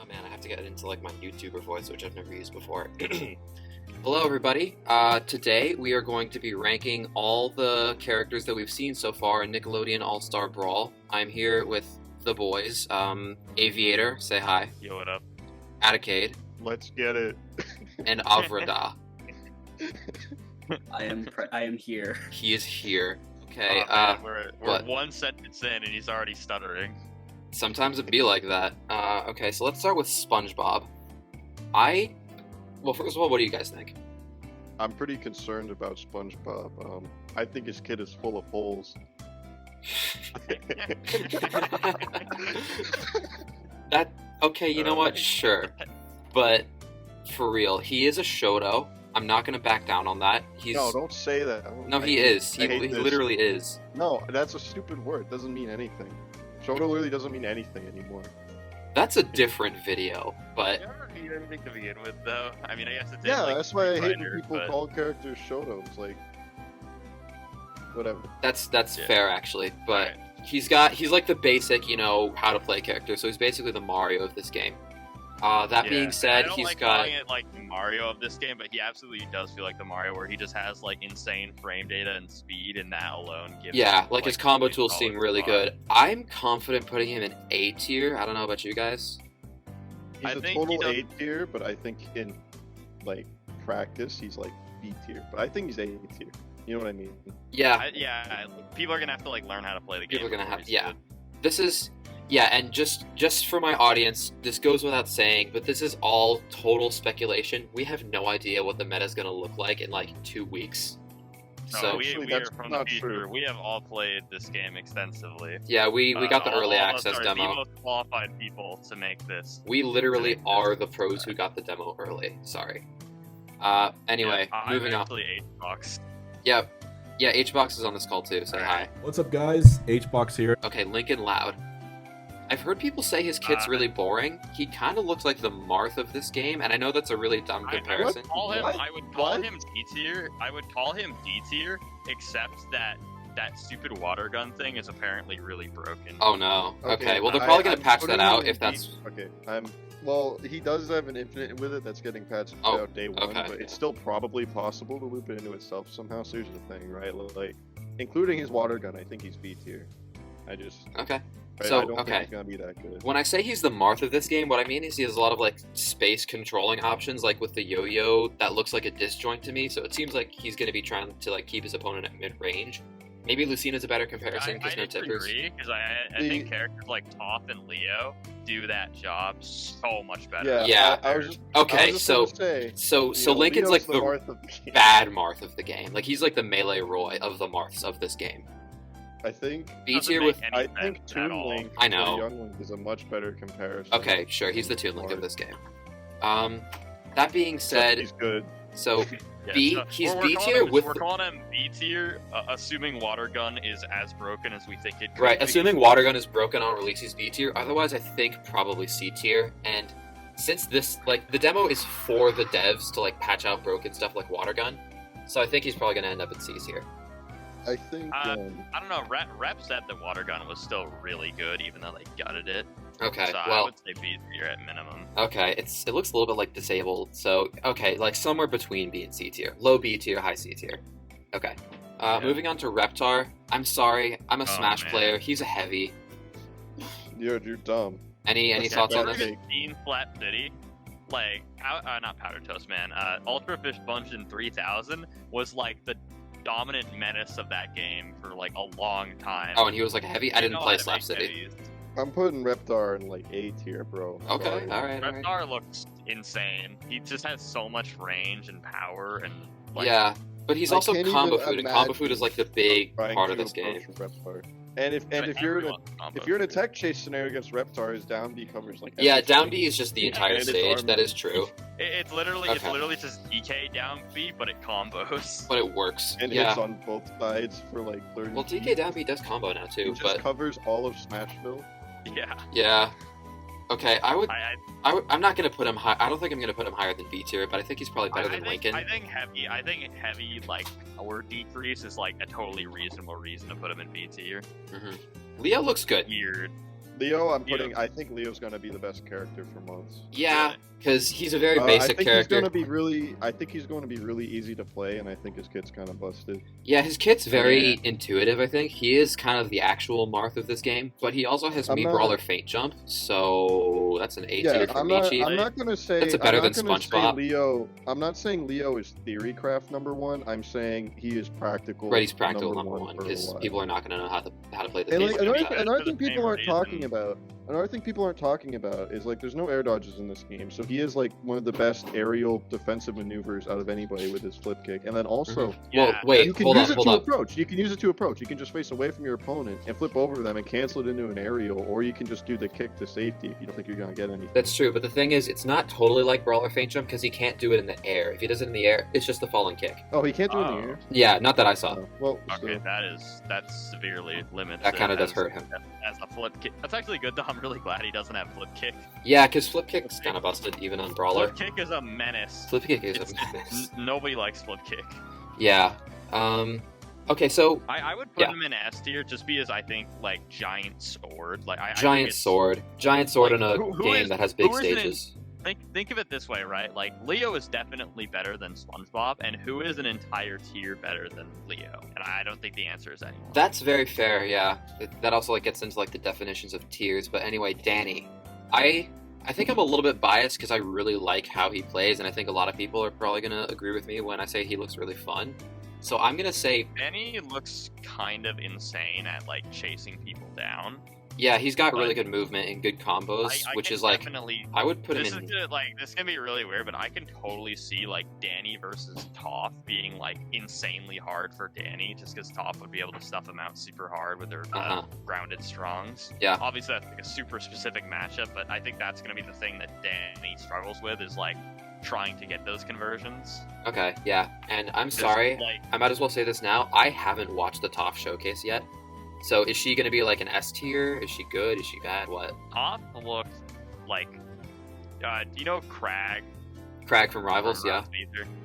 Oh man, I have to get into like my YouTuber voice, which I've never used before. Hello everybody, today we are going to be ranking all the characters that we've seen so far in Nickelodeon All-Star Brawl. I'm here with the boys, AHVREH, say hi. Yo, what up? Atticade. Let's get it. And AHVREH. I am here. He is here. Okay, Man, we're what? one sentence in and he's already stuttering. Sometimes it'd be like that. Okay, so let's start with Spunch Bop. Well, first of all, what do you guys think? I'm pretty concerned about Spunch Bop. I think his kid is full of holes. Okay, you know what? Sure. But, for real, he is a Shoto. I'm not gonna back down on that. No, don't say that. No, he is. He literally is. No, that's a stupid word. It doesn't mean anything. Shoto literally doesn't mean anything anymore. That's a different video, but... You never need anything to begin with, though. I mean, I guess it's Yeah, like that's why I hate when Fighter, people but... call characters Shotos. Like, whatever. That's Yeah. fair, actually. But he's like the basic, you know, how to play character, so he's basically the Mario of this game. That being said, I don't he's like got... calling it like Mario of this game, but he absolutely does feel like the Mario where he just has like insane frame data and speed, and that alone gives Yeah, him, like his combo really tools solid seem really spot. good. I'm confident putting him in A tier. I don't know about you guys. He's I a think total he A tier, but I think in, like, practice, he's like B tier. But I think he's A tier. You know what I mean? Yeah, People are gonna have to like learn how to play the game. people are gonna before have... he's Yeah. good. This is... Yeah, and just for my audience, this goes without saying, but this is all total speculation. We have no idea what the meta's gonna look like in like 2 weeks. No, So we are that's from the not future. true. We have all played this game extensively. yeah, we got the early all of us access are demo. The most qualified people to make this. We literally Make this. are the pros who got the demo early. Sorry. Anyway, Yeah, moving I'm on. actually HBox. Yeah, HBox is on this call too. Say hi. What's up, guys? HBox here. Okay, Lincoln Loud. I've heard people say his kid's really boring. He kind of looks like the Marth of this game, and I know that's a really dumb comparison. I would call What? him D tier. I would call him D tier, except that stupid water gun thing is apparently really broken. Oh no. Okay, well they're probably gonna patch that out if that's... Okay, well, he does have an infinite with it that's getting patched Oh, out day one, okay. but it's still probably possible to loop it into itself somehow. So here's the thing, right? Like, including his water gun, I think he's B tier. Okay. Right, So, I don't okay. think he's gonna be that good. When I say he's the Marth of this game, what I mean is he has a lot of like space controlling options, like with the yo-yo that looks like a disjoint to me. So it seems like he's going to be trying to like keep his opponent at mid-range. Maybe Lucina's a better comparison I because no tippers. disagree, because I think characters like Toph and Leo do that job so much better. Yeah, Yeah. I was just, Okay, I was just so gonna say, so you know, Lincoln's like Leo's the Marth of the game. bad Marth of the game. Like he's like the Melee Roy of the Marths of this game. I think B Doesn't tier make with... any I sense think at Toon all. Link I know. or Young Link is a much better comparison. Okay, sure, he's the Toon Link of this game. That being Except said, he's good. so Yeah, B, so he's we're B calling tier him- with... We're calling him B tier, assuming water gun is as broken as we think it could Right, be. assuming Water Gun is broken on release, he's B tier. Otherwise, I think probably C tier. And since this, like, the demo is for the devs to, like, patch out broken stuff like Water Gun, so I think he's probably going to end up in C tier. I think. I don't know. Rep said that water gun was still really good, even though they gutted it. Okay, So I well, would say B tier at minimum. okay, it looks a little bit like disabled, so, okay, like, somewhere between B and C tier. Low B tier, high C tier. Okay. Yeah. Moving on to Reptar. I'm sorry, I'm a Oh, Smash man. player. He's a heavy. You're dumb. Any That's thoughts on better this? take. Seen Flat City, like, not Powder Toast, man. Ultra Fish Dungeon 3000 was like the dominant menace of that game for like a long time. Oh, and he was like a heavy? I They didn't know play how to Slap make City. heavies. I'm putting Reptar in like A tier, bro. Okay, Sorry. alright. Reptar looks insane. He just has so much range and power and like, Yeah, but he's I also can't combo even food, and combo food imagine is like the big Trying part of to this game. approach Reptar. And if but you're everyone's combo if you're in a food. tech chase scenario against Reptar, his down B covers like Yeah, everything. down B is just the Yeah, entire and it's stage. armor. That is true, It's literally Okay. just DK down B, but it combos. but it works. and Yeah. hits on both sides for like 30. Well, DK down B does combo now It too, just but covers all of Smashville. Yeah, yeah. Okay, I I'm not gonna put him high. I don't think I'm gonna put him higher than B tier, but I think he's probably better than Lincoln. I think heavy like power decrease is like a totally reasonable reason to put him in B tier. Leo looks good. Weird. Leo, I think Leo's gonna be the best character for months. Yeah, because he's a very basic character. I think he's going to be really easy to play, and I think his kit's kind of busted. Yeah, his kit's very intuitive, I think. He is kind of the actual Marth of this game, but he also has Brawler Feint Jump, so that's an A tier for me, Chief. I'm not going to say... That's better than Spunch Bop. I'm not saying Leo is Theorycraft #1. I'm saying he is practical. Right, he's practical #1, because people are not going to know how to play this game. Another thing people aren't talking about is, like, there's no air dodges in this game, so he is, like, one of the best aerial defensive maneuvers out of anybody with his flip kick. And then also, well, wait, you can use it to approach. You can use it to approach. You can just face away from your opponent and flip over them and cancel it into an aerial, or you can just do the kick to safety if you don't think you're going to get anything. That's true, but the thing is, it's not totally like Brawler Feint Jump, because he can't do it in the air. If he does it in the air, it's just a falling kick. Oh, he can't do it in the air? Yeah, not that I saw. Well, okay, that's severely limited. That kind of does hurt him. As a flip kick. That's actually good, though. I'm really glad he doesn't have flip kick. Yeah, because flip kick's kind of busted, even on Brawler. Flip kick is a menace. Flip kick is a menace. Nobody likes flip kick. Yeah. Okay, so... I would put him in S tier just because I think, like, Giant Sword. Giant Sword in a game that has big stages. Think of it this way, right? Like, Leo is definitely better than Spunch Bop, and who is an entire tier better than Leo? And I don't think the answer is anyone. That's very fair, yeah. That also, like, gets into, like, the definitions of tiers. But anyway, Danny. I think I'm a little bit biased because I really like how he plays, and I think a lot of people are probably going to agree with me when I say he looks really fun. So I'm going to say... Danny looks kind of insane at, like, chasing people down. Yeah, he's got really good movement and good combos, which is like, I would put him in... This is gonna be really weird, but I can totally see, like, Danny versus Toph being, like, insanely hard for Danny, just because Toph would be able to stuff him out super hard with her grounded strongs. Yeah. Obviously, that's, like, a super specific matchup, but I think that's gonna be the thing that Danny struggles with, is, like, trying to get those conversions. Okay, yeah. And I'm sorry, I might as well say this now, I haven't watched the Toph showcase yet. So is she going to be like an S tier? Is she good? Is she bad? What? Toph looked like, do you know Crag? Crag from Rivals, yeah.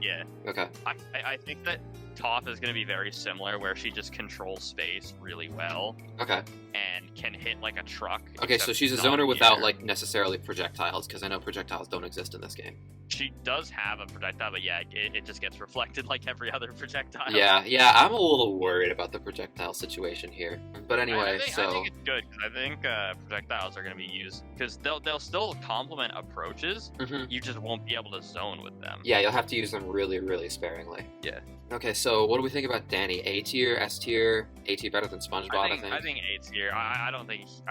Yeah. Okay. I think that Toph is going to be very similar, where she just controls space really well. Okay. And can hit like a truck. Okay, so she's a zoner without like necessarily projectiles, because I know projectiles don't exist in this game. She does have a projectile, but yeah, it just gets reflected like every other projectile. Yeah, I'm a little worried about the projectile situation here. But anyway, I think it's good, because I think projectiles are going to be used, because they'll still complement approaches, you just won't be able to zone with them. Yeah, you'll have to use them really, really sparingly. Yeah. Okay, so what do we think about Danny? A tier, S tier, A tier better than Spunch Bop, I think? I think A tier. I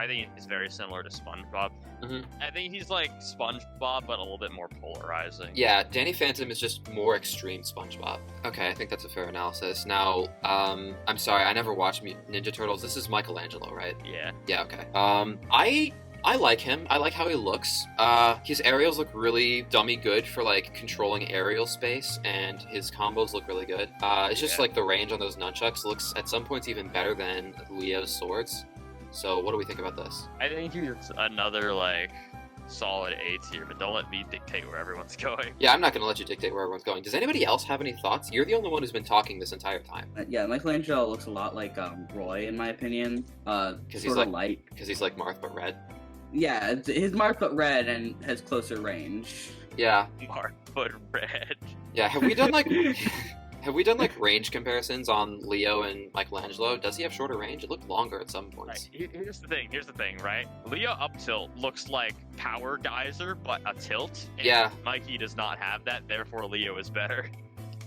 think he's very similar to Spunch Bop. I think he's like Spunch Bop, but a little bit more polarizing. Yeah, Danny Phantom is just more extreme Spunch Bop. Okay, I think that's a fair analysis. Now, I'm sorry, I never watched Ninja Turtles. This is Michelangelo, right? Yeah. Yeah, okay. I like him. I like how he looks. His aerials look really dummy good for, like, controlling aerial space, and his combos look really good. It's just, like, the range on those nunchucks looks, at some points, even better than Leo's swords. So, what do we think about this? I think he's another, like, solid A tier, but don't let me dictate where everyone's going. Yeah, I'm not going to let you dictate where everyone's going. Does anybody else have any thoughts? You're the only one who's been talking this entire time. Yeah, Michelangelo looks a lot like Roy, in my opinion. Because he's like light. Because he's like Marth but red. Yeah, his Marth but red and has closer range. Yeah. Marth but red. Yeah, have we done like range comparisons on Leo and Michelangelo? Does he have shorter range? It looked longer at some points. Right. Here's the thing, right? Leo up tilt looks like Power Geyser, but a tilt. And Mikey does not have that, therefore Leo is better.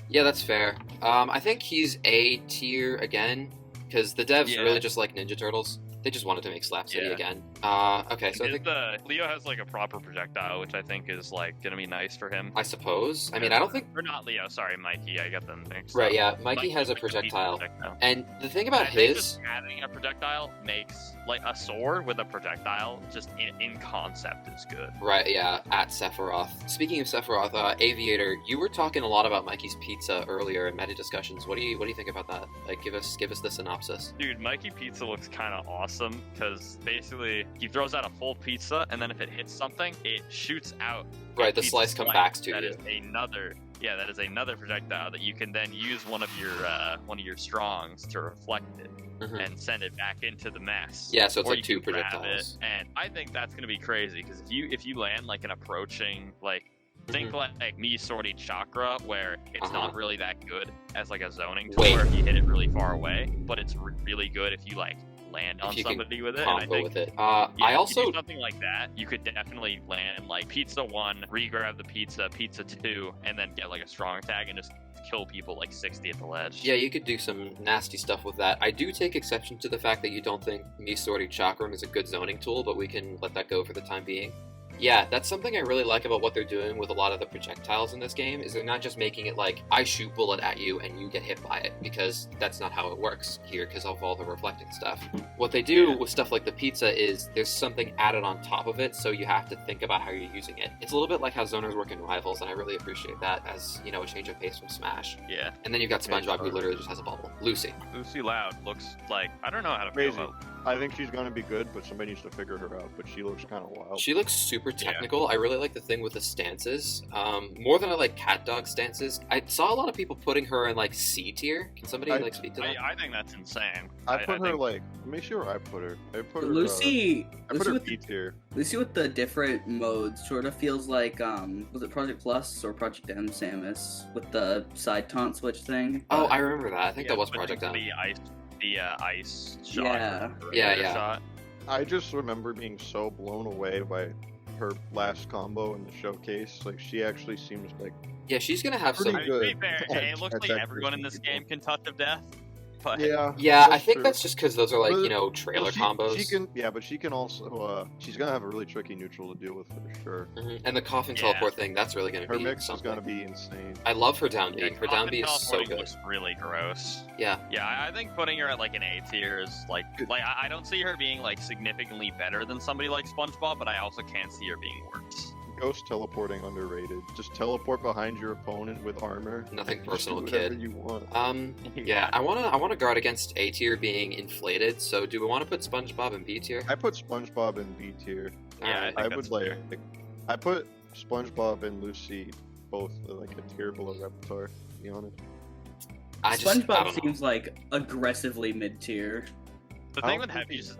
Yeah, that's fair. I think he's A tier again, because the devs really just like Ninja Turtles. They just wanted to make Slap City again. Okay, so I think Leo has like a proper projectile, which I think is like gonna be nice for him. I suppose. I mean, I don't think. Or not Leo. Sorry, Mikey. I got them mixed. Right. Yeah, Mikey has a projectile. And the thing about his, just having a projectile makes like a sword with a projectile just in concept is good. Right. Yeah. At Sephiroth. Speaking of Sephiroth, Aviator, you were talking a lot about Mikey's Pizza earlier in meta discussions. What do you think about that? Like, give us the synopsis. Dude, Mikey Pizza looks kind of awesome. Because basically he throws out a full pizza, and then if it hits something, it shoots out. Right, the slice comes back to you. That is another Yeah, that is another projectile that you can then use one of your strongs to reflect it and send it back into the mess. Yeah, so it's Or like you 2 can grab projectiles. it, and I think that's gonna be crazy because if you land like an approaching like. Think like me sorting chakra, where it's not really that good as like a zoning tool, where if you hit it really far away, but it's really good if you like land on somebody with it. And I think, with it. I also do something like that. You could definitely land like pizza 1, re-grab the pizza 2, and then get like a strong tag and just kill people like 60 at the ledge. Yeah, you could do some nasty stuff with that. I do take exception to the fact that you don't think me sorting chakram is a good zoning tool, but we can let that go for the time being. Yeah, that's something I really like about what they're doing with a lot of the projectiles in this game, is they're not just making it like, I shoot bullet at you and you get hit by it, because that's not how it works here because of all the reflecting stuff. What they do with stuff like the pizza is there's something added on top of it, so you have to think about how you're using it. It's a little bit like how zoners work in Rivals, and I really appreciate that as, you know, a change of pace from Smash. Yeah. And then you've got Spunch Bop, who literally just has a bubble. Lucy Loud looks like, I don't know how to feel about. I think she's gonna be good, but somebody needs to figure her out. But she looks kind of wild. She looks super technical. I really like the thing with the stances. More than I like cat dog stances. I saw a lot of people putting her in like C tier. Can somebody like speak to that? I think that's insane. I put her like. Let me see where I put her. I put her. Lucy. I put her with B tier. Lucy with the different modes sort of feels like was it Project Plus or Project M Samus with the side taunt switch thing? Oh, I remember that. I think that was Project M. The ice shot. Yeah. Shot. I just remember being so blown away by her last combo in the showcase. Like, she actually seems like. Yeah, she's gonna have some. I mean, to be fair, it looks like everyone in this game can touch of death. But... Yeah, I think that's just because those are like, you know, trailer combos. She can, but she can also. She's gonna have a really tricky neutral to deal with for sure. And the coffin teleport thing, that's really gonna be. Her mix something. is gonna be insane. I love her down B. Her down B is so good. Looks really gross. Yeah. Yeah, I think putting her at like an A tier is like I don't see her being like significantly better than somebody like Spunch Bop, but I also can't see her being worse. Ghost teleporting underrated. Just teleport behind your opponent with armor. Nothing personal, do whatever kid. You want. Yeah, I wanna guard against A tier being inflated. So do we want to put SpongeBob in B tier? I put SpongeBob in B tier. Yeah, I would like. I put SpongeBob and Lucy both like a tier below Reptar. To be honest. SpongeBob seems like aggressively mid tier. The thing with heavies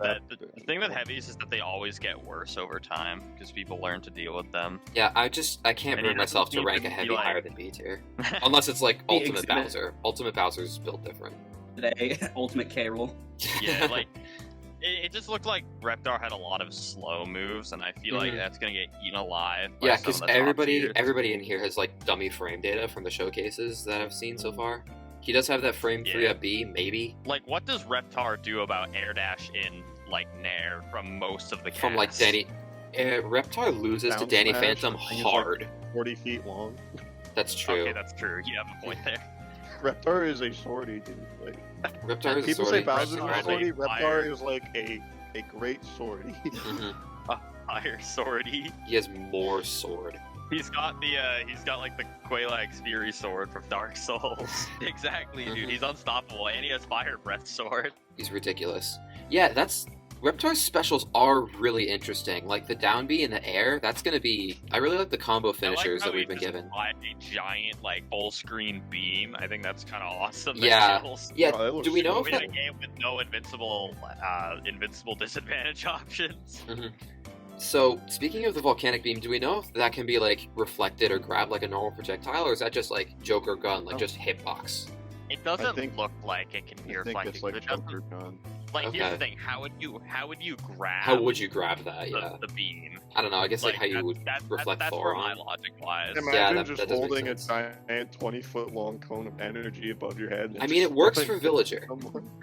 is that they always get worse over time because people learn to deal with them. Yeah, I can't bring myself to rank a heavy higher than B tier, unless it's like Ultimate Bowser. Ultimate Bowser's built different. Today, Ultimate K-Roll. Yeah, like it just looked like Reptar had a lot of slow moves, and I feel like that's gonna get eaten alive. Yeah, because everybody in here has like dummy frame data from the showcases that I've seen so far. He does have that frame 3 at B, maybe. Like, what does Reptar do about air dash in, like, Nair from most of the cast? From, like, Danny... Reptar loses to Danny Phantom hard. Like 40 feet long. That's true. Okay, that's true. You have a point there. Reptar is a sortie, dude. Like, Reptar is a people sortie. Say Bowser's a sortie. Reptar is, like, a great sortie. A higher sortie. He has more sword. He's got like the Quelaag's Fury sword from Dark Souls. Exactly, dude. He's unstoppable, and he has Fire Breath sword. He's ridiculous. Yeah, Reptar's specials are really interesting. Like the down B in the air, that's gonna be. I really like the combo finishers that we've been given. A giant like full screen beam. I think that's kind of awesome. Yeah. Yeah. Oh, do we know if that in a game with no invincible disadvantage options? So, speaking of the volcanic beam, do we know if that can be, like, reflected or grabbed like a normal projectile, or is that just, like, Joker gun, like, just hitbox? It doesn't look like it can be reflected. It's like Joker gun. Like, here's the thing, how would you grab... How would you grab that, the beam? I don't know, I guess, like how you would reflect that's Thor where my on. logic lies. Imagine just holding a giant 20-foot long cone of energy above your head. I mean, it works for Villager.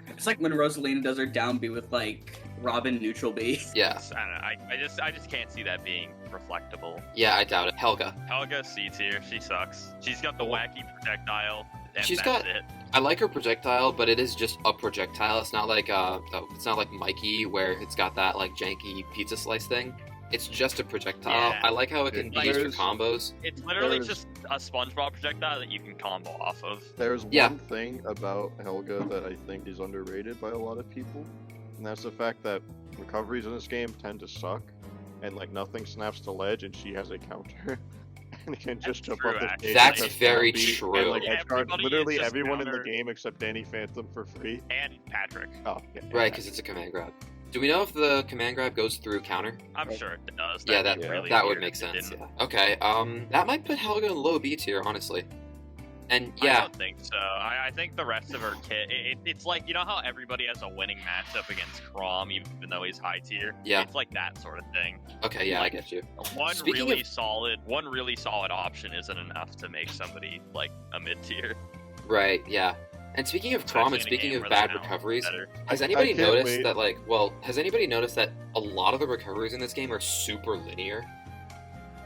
It's like when Rosalina does her down B with, like, Robin neutral B. Yeah. I don't know, I just can't see that being reflectable. Yeah, I doubt it. Helga C tier, she sucks. She's got the wacky projectile. It. I like her projectile, but it is just a projectile. It's not like it's not like Mikey where it's got that like janky pizza slice thing. It's just a projectile. Yeah. I like how it can be used for combos. It's literally just a SpongeBob projectile that you can combo off of. There's one thing about Helga that I think is underrated by a lot of people, and that's the fact that recoveries in this game tend to suck, and like nothing snaps to ledge, and she has a counter. and can just jump true, off the actually. stage. That's press very down B, true. And, like, Yeah, edge guard everybody literally is just everyone in counter- the game except Danny Phantom for free. And Patrick. Oh, yeah. Right, because it's a command grab. Do we know if the command grab goes through counter? I'm sure it does. Yeah, That'd that be really that would weird make if it sense. didn't. Yeah. Okay. That might put Helga in low B tier, honestly. And I yeah, don't think so. I think the rest of her kit, it's like, you know how everybody has a winning matchup against Crom, even though he's high tier? Yeah. It's like that sort of thing. okay, yeah, like- I get you. One Speaking really solid option isn't enough to make somebody like a mid tier. Right, yeah. And speaking of Crom, and Especially in a speaking game of where bad the talent is recoveries, better. has I anybody can't noticed wait. that, like, well, has anybody noticed that a lot of the recoveries in this game are super linear?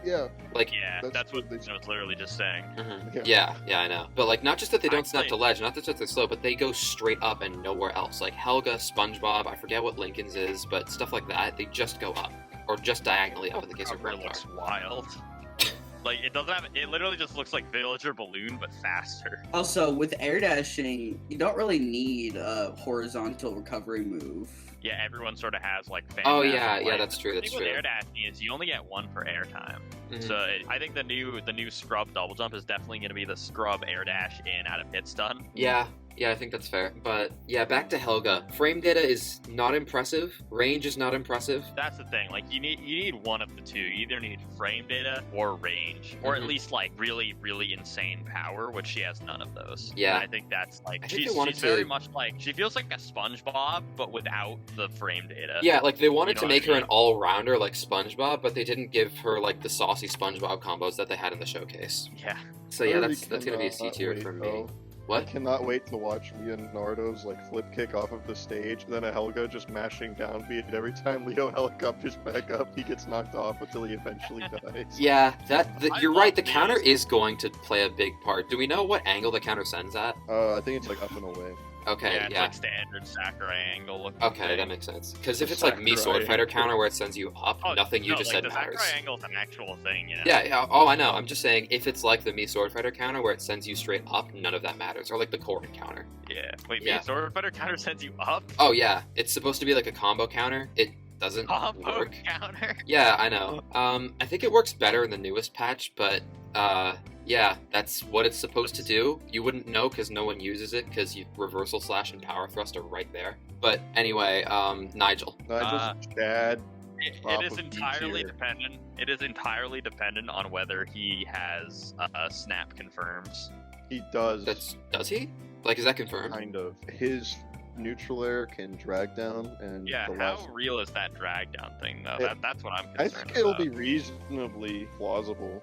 Yeah. Like, Yeah, That's that's what what I was literally just saying. mhm. Yeah, I know. But, like, not just that they don't snap to Actually- ledge, not that they're slow, but they go straight up and nowhere else. Like, Helga, SpongeBob, I forget what Lincoln's is, but stuff like that, they just go up. Or just diagonally up in the case of Cover Grandpa. looks wild. Like, it doesn't have, it literally just looks like Villager Balloon, but faster. Also, with air dashing, you don't really need a horizontal recovery move. Yeah, everyone sort of has like. Oh, fantastic yeah, life. that's true, The that's thing with true. air dashing is you only get one per air time. Mhm. So I think the new scrub double jump is definitely going to be the scrub air dash in out of hit stun. Yeah, I think that's fair. But yeah, back to Helga. Frame data is not impressive. Range is not impressive. That's the thing. Like you need one of the two. You either need frame data or range, or Mhm. at least like really insane power, which she has none of those. Yeah. And I think that's like I think they she's wanted very to- much like she feels like a SpongeBob, but without the frame data. Yeah, like they wanted You know to what I make her an mean? all-rounder like SpongeBob, but they didn't give her like the saucy SpongeBob combos that they had in the showcase. Yeah. So yeah, Literally that's gonna be a C cannot tier wait, for me. though. I What? cannot wait to watch Leonardo's like flip kick off of the stage, and then a Helga just mashing down beat. Every time Leo helicopters back up, he gets knocked off until he eventually dies. Yeah, I you're love right. The these. counter is going to play a big part. Do we know what angle the counter sends at? I think it's like up and away. Okay, Yeah, it's yeah. like standard Sakurai angle looking Okay, thing. that makes sense. Because if The it's like me Sakurai sword fighter angle. counter where it sends you up, nothing you no, just like, said the matters. Sakurai angle is an actual thing, yeah. Yeah, oh, I know. I'm just saying, if it's like the me sword fighter counter where it sends you straight up, none of that matters. Or like the Corrin counter. Yeah. Wait, Yeah. the sword fighter counter sends you up? Oh yeah, it's supposed to be like a combo counter. It doesn't Combo work. counter? Yeah, I know. I think it works better in the newest patch, but yeah, that's what it's supposed to do. You wouldn't know because no one uses it because reversal slash and power thrust are right there. But anyway, Nigel. Nigel's Chad. Top It is of B entirely tier. dependent. It is entirely dependent on whether he has snap confirms. He does. Does he? Like, is that confirmed? kind of. His neutral air can drag down, and Yeah, the how last. real is that drag down thing though? It- That's what I'm I concerned think it'll about. be reasonably plausible.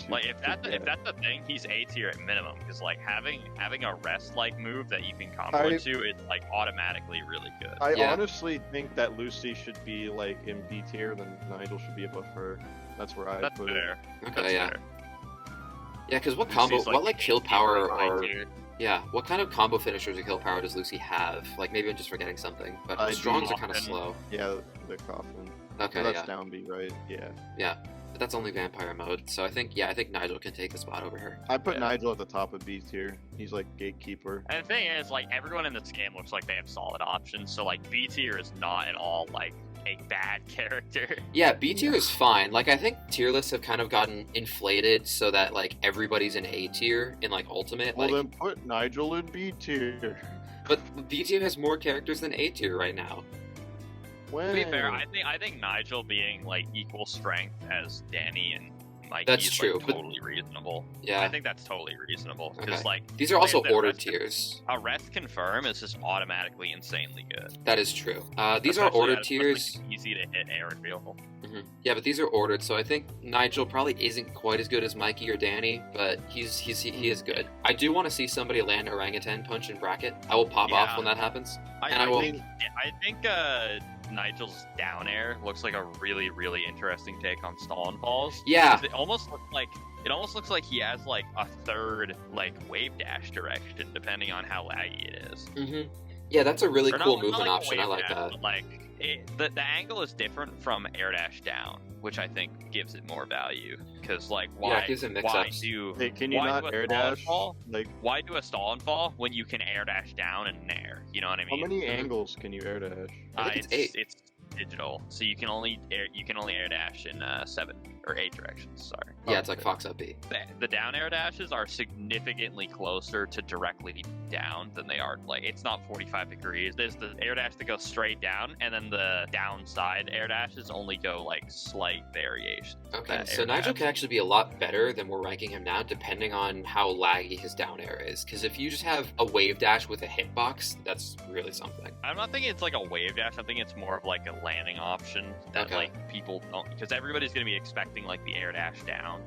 Like if that's the thing, he's A tier at minimum because like having a rest like move that you can combo into is like automatically really good. I Yeah. honestly think that Lucy should be like in B tier, then Nigel should be above her. That's where I That's put it. fair. Okay, That's yeah. fair. Yeah, because what Lucy's, combo, like, what like A kill tier power high or tier. yeah, what kind of combo finishers or kill power does Lucy have? Like maybe I'm just forgetting something, but I strongs do are kind of often. slow. Yeah, the coffin. Okay, That's yeah. down B, right? Yeah. But that's only vampire mode, so I think Nigel can take the spot over her. I put Yeah. Nigel at the top of B tier. He's like gatekeeper. And the thing is, like, everyone in this game looks like they have solid options, so, like, B tier is not at all, like, a bad character. Yeah, B tier is fine. Like I think tier lists have kind of gotten inflated so that like everybody's in A tier in like Ultimate. Well, Like, then put Nigel in B tier. but B tier has more characters than A tier right now. When? To be fair, I think Nigel being, like, equal strength as Danny and Mikey That's is, true, like, but- totally reasonable. Yeah, I think that's totally reasonable. Because, Okay. like, these are also the ordered rest- tiers. a rest confirm is just automatically insanely good. That is true. These are Especially ordered at, tiers. like, easy to hit air reveal. Yeah, but these are ordered, so I think Nigel probably isn't quite as good as Mikey or Danny, but he is good. I do want to see somebody land orangutan punch in bracket. I will pop off Yeah. when that happens. I And I will- think Nigel's down air looks like a really, really interesting take on stall and falls. Yeah. 'Cause it almost looks like he has like a third like wave dash direction depending on how laggy it is. Yeah, that's a really Or cool not movement like a option. I wave like dash, that. but, like the angle is different from air dash down, which I think gives it more value. Because like Yeah, why it gives it why mix-ups. do Hey, can you why not do a air stall and dash? fall? Like, Why do a stall and fall when you can air dash down and nair? You know what I how mean? many angles can you air dash? I think it's 8. It's digital, so you can only air dash in 7. or 8 directions, sorry. Yeah, it's like Fox up B. The down air dashes are significantly closer to directly down than they are, like, it's not 45 degrees. There's the air dash that goes straight down, and then the downside air dashes only go, like, slight variations. Okay, so Nigel can actually be a lot better than we're ranking him now, depending on how laggy his down air is. Because if you just have a wave dash with a hitbox, that's really something. I'm not thinking it's like a wave dash. I think it's more of like a landing option that like people don't, because everybody's going to be expecting like the air dash down.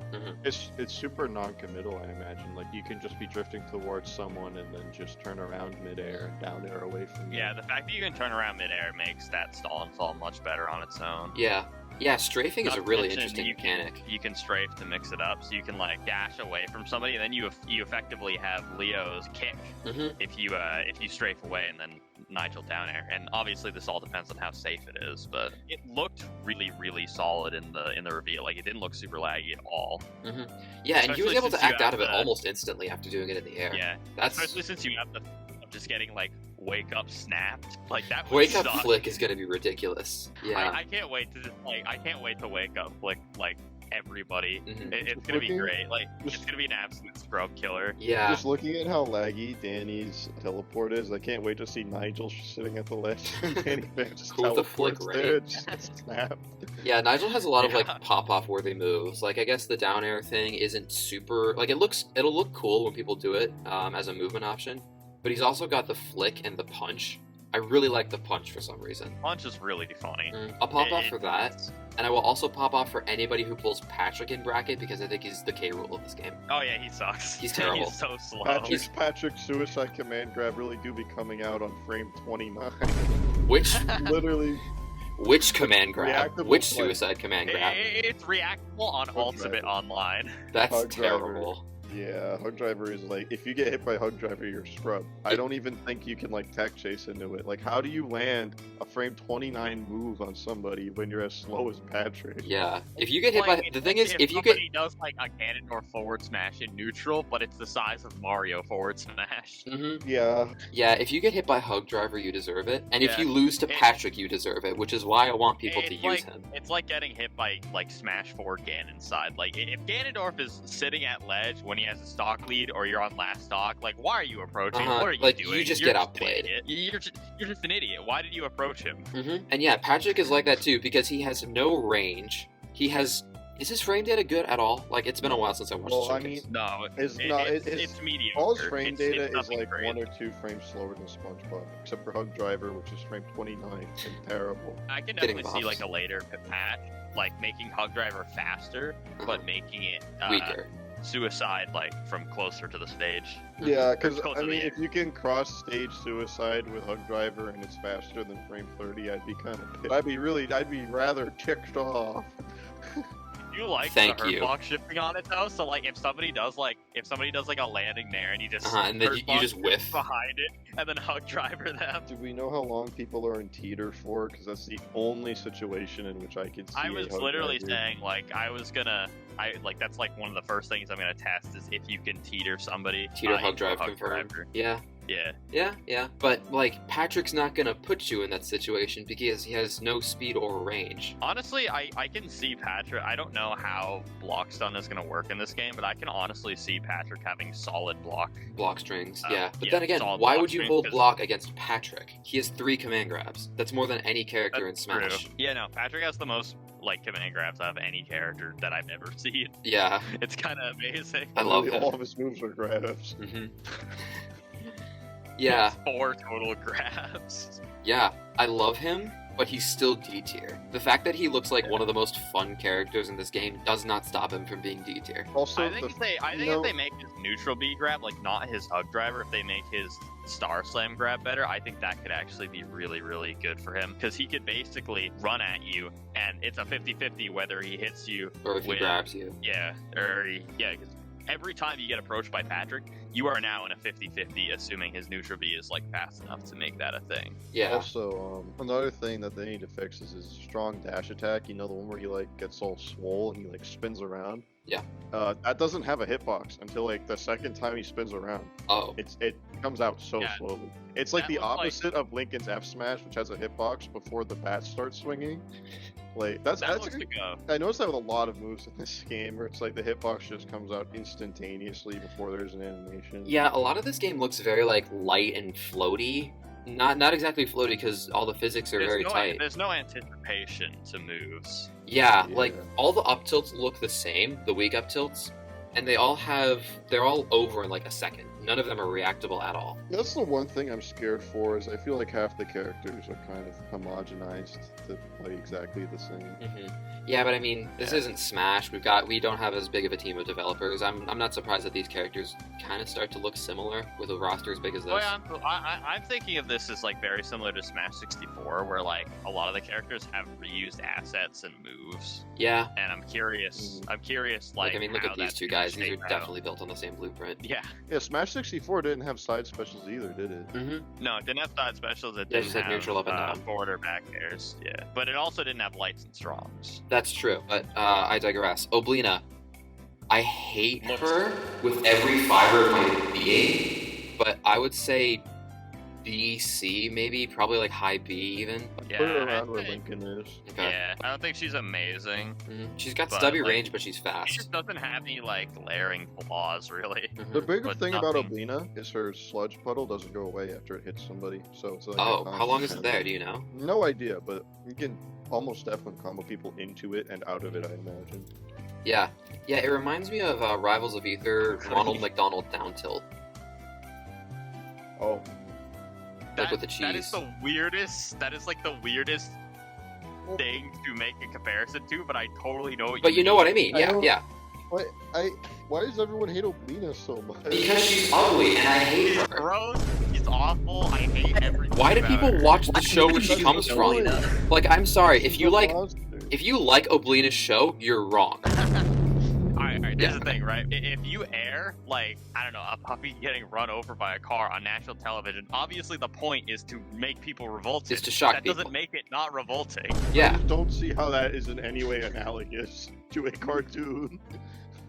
It's super non-committal, I imagine. Like you can just be drifting towards someone and then just turn around midair and down air away from them. Yeah, the fact that you can turn around midair makes that stall and fall much better on its own. Yeah. Yeah, strafing is a really interesting mechanic. You can strafe to mix it up, so you can like dash away from somebody, and then you effectively have Leo's kick if you strafe away, and then Nigel down air. And obviously, this all depends on how safe it is, but it looked really, really solid in the reveal. Like it didn't look super laggy at all. Yeah, and he was able to act out of it almost instantly after doing it in the air. Yeah, especially since you have the just getting like wake up snapped, like that wake up flick is gonna be ridiculous. Yeah, I can't wait to just, like I can't wait to wake up flick like everybody. It's gonna be great. Like it's gonna be an absolute scrub killer. Yeah, just looking at how laggy Danny's teleport is, I can't wait to see Nigel sitting at the ledge and Danny just teleports there, just snap. Yeah, Nigel has a lot of like pop off worthy moves. Like I guess the down air thing isn't super like it'll look cool when people do it as a movement option. But he's also got the flick and the punch. I really like the punch for some reason. Punch is really funny. I'll pop off for that. And I will also pop off for anybody who pulls Patrick in bracket because I think he's the K rule of this game. Oh yeah, he sucks. He's terrible. He's so slow. Patrick's suicide command grab really do be coming out on frame 29. Which literally... Which command grab? Which suicide command grab? It's reactable on Ultimate Online. That's terrible. Yeah, Hug Driver is like, if you get hit by Hug Driver, you're scrubbed. I don't even think you can like tech chase into it. Like, how do you land a frame 29 move on somebody when you're as slow as Patrick? Yeah, if you get hit by, the thing is, if you get... does like a Ganondorf forward smash in neutral, but it's the size of Mario forward smash. Yeah. Yeah, if you get hit by Hug Driver, you deserve it. And if you lose to Patrick, you deserve it, which is why I want people to use him. It's like getting hit by like smash forward Ganon side. Like, if Ganondorf is sitting at ledge when he has a stock lead or you're on last stock, like why are you approaching? What are you doing? You just get outplayed. You're just an idiot. Why did you approach him? And yeah, Patrick is like that too because he has no range. Is his frame data good at all? Like it's been a while since I watched. Well, I mean, it's mediocre. All his frame data is like great. 1 or 2 frames slower than Spunch Bop, except for Hug Driver, which is frame 29 and terrible. I can definitely see like a later patch, like making Hug Driver faster, but making it weaker. Suicide like from closer to the stage. Yeah, because I mean, if you can cross stage suicide with Hug Driver and it's faster than frame 30, I'd be kind of pissed. I'd be rather ticked off. You like the hurt block shifting on it though, so like if somebody does like a landing there and you just and then you just whiff behind it and then Hug Driver them. Do we know how long people are in teeter for? Because that's the only situation in which I could see. I was literally saying like that's like one of the first things I'm gonna test is if you can teeter somebody. Teeter Hug Driver. Yeah. But like Patrick's not gonna put you in that situation because he has no speed or range. Honestly, I can see Patrick. I don't know how block stun is gonna work in this game, but I can honestly see Patrick having solid block strings. But then again, why would you hold block against Patrick? He has 3 command grabs. That's more than any character in Smash. True. Yeah, no, Patrick has the most like command grabs out of any character that I've ever seen. Yeah, it's kind of amazing. I love it. All of his moves are grabs. Yeah. 4 total grabs. Yeah, I love him, but he's still D tier. The fact that he looks like one of the most fun characters in this game does not stop him from being D tier. Also, I think if they make his neutral B grab, like not his Hug Driver, if they make his Star Slam grab better, I think that could actually be really, really good for him. Because he could basically run at you, and it's a 50-50 whether he hits you or if he grabs you. Yeah, because every time you get approached by Patrick, you are now in a 50-50, assuming his neutral B is like fast enough to make that a thing. Yeah. Also, another thing that they need to fix is his strong dash attack. You know, the one where he like gets all swole and he like spins around. Yeah. That doesn't have a hitbox until like the second time he spins around. Oh. It comes out so Yeah. slowly. It's like That the looks like- opposite of Lincoln's F smash, which has a hitbox before the bats start swinging. Like that's That that's looks a, like a I noticed that with a lot of moves in this game, where it's like the hitbox just comes out instantaneously before there's an animation. Yeah, a lot of this game looks very like light and floaty. Not exactly floaty because all the physics are very tight. There's no anticipation to moves. Yeah, Yeah. like all the up tilts look the same, the weak up tilts, and they're all over in like a second. None of them are reactable at all. That's the one thing I'm scared for is I feel like half the characters are kind of homogenized to play exactly the same. Yeah, but I mean, this isn't Smash. We don't have as big of a team of developers. I'm not surprised that these characters kind of start to look similar with a roster as big as this. Well, I'm thinking of this as like very similar to Smash 64, where like a lot of the characters have reused assets and moves. Yeah. And I'm curious. Like I mean, look how at these that's two gonna guys. These are shape out. definitely built on the same blueprint. Yeah. Yeah, Smash 64 didn't have side specials either, did it? No, it didn't have side specials. It Yeah, didn't just like have neutral up and down. forward or back airs. Yeah, but it also didn't have lights and strongs. That's true, but I digress. Oblina, I hate her with every fiber of my being, but I would say B, C, maybe, probably like high B even. Yeah, Put her I around where think- Lincoln is. Okay. Yeah, I don't think she's amazing. She's got But, stubby like, range, but she's She fast. just doesn't have any like glaring flaws, really. The bigger But thing about nothing. Oblina is her sludge puddle doesn't go away after it hits somebody. So it's like Oh, a how long is it constant there? Do you know? No idea, but you can almost definitely combo people into it and out of it, I imagine. Yeah. Yeah, it reminds me of Rivals of Ether, Ronald McDonald down tilt. Oh, Like with the cheese. That is the weirdest. That is like the weirdest thing to make a comparison to, but I totally know what But you know what I mean? I Yeah, don't- yeah. why does everyone hate Oblina so much? Because she's ugly and I hate She's her. gross. She's awful. I hate everything. Why do about people her. watch the show where she Because comes she's from? ugly. Like, I'm sorry, if She's you a like monster. Oblina's show, you're wrong. Alright, here's Yeah. the thing, right? If you air, like, I don't know, a puppy getting run over by a car on national television, obviously the point is to make people revolted. It's to shock that people. doesn't make it not revolting. Yeah, I don't see how that is in any way analogous to a cartoon.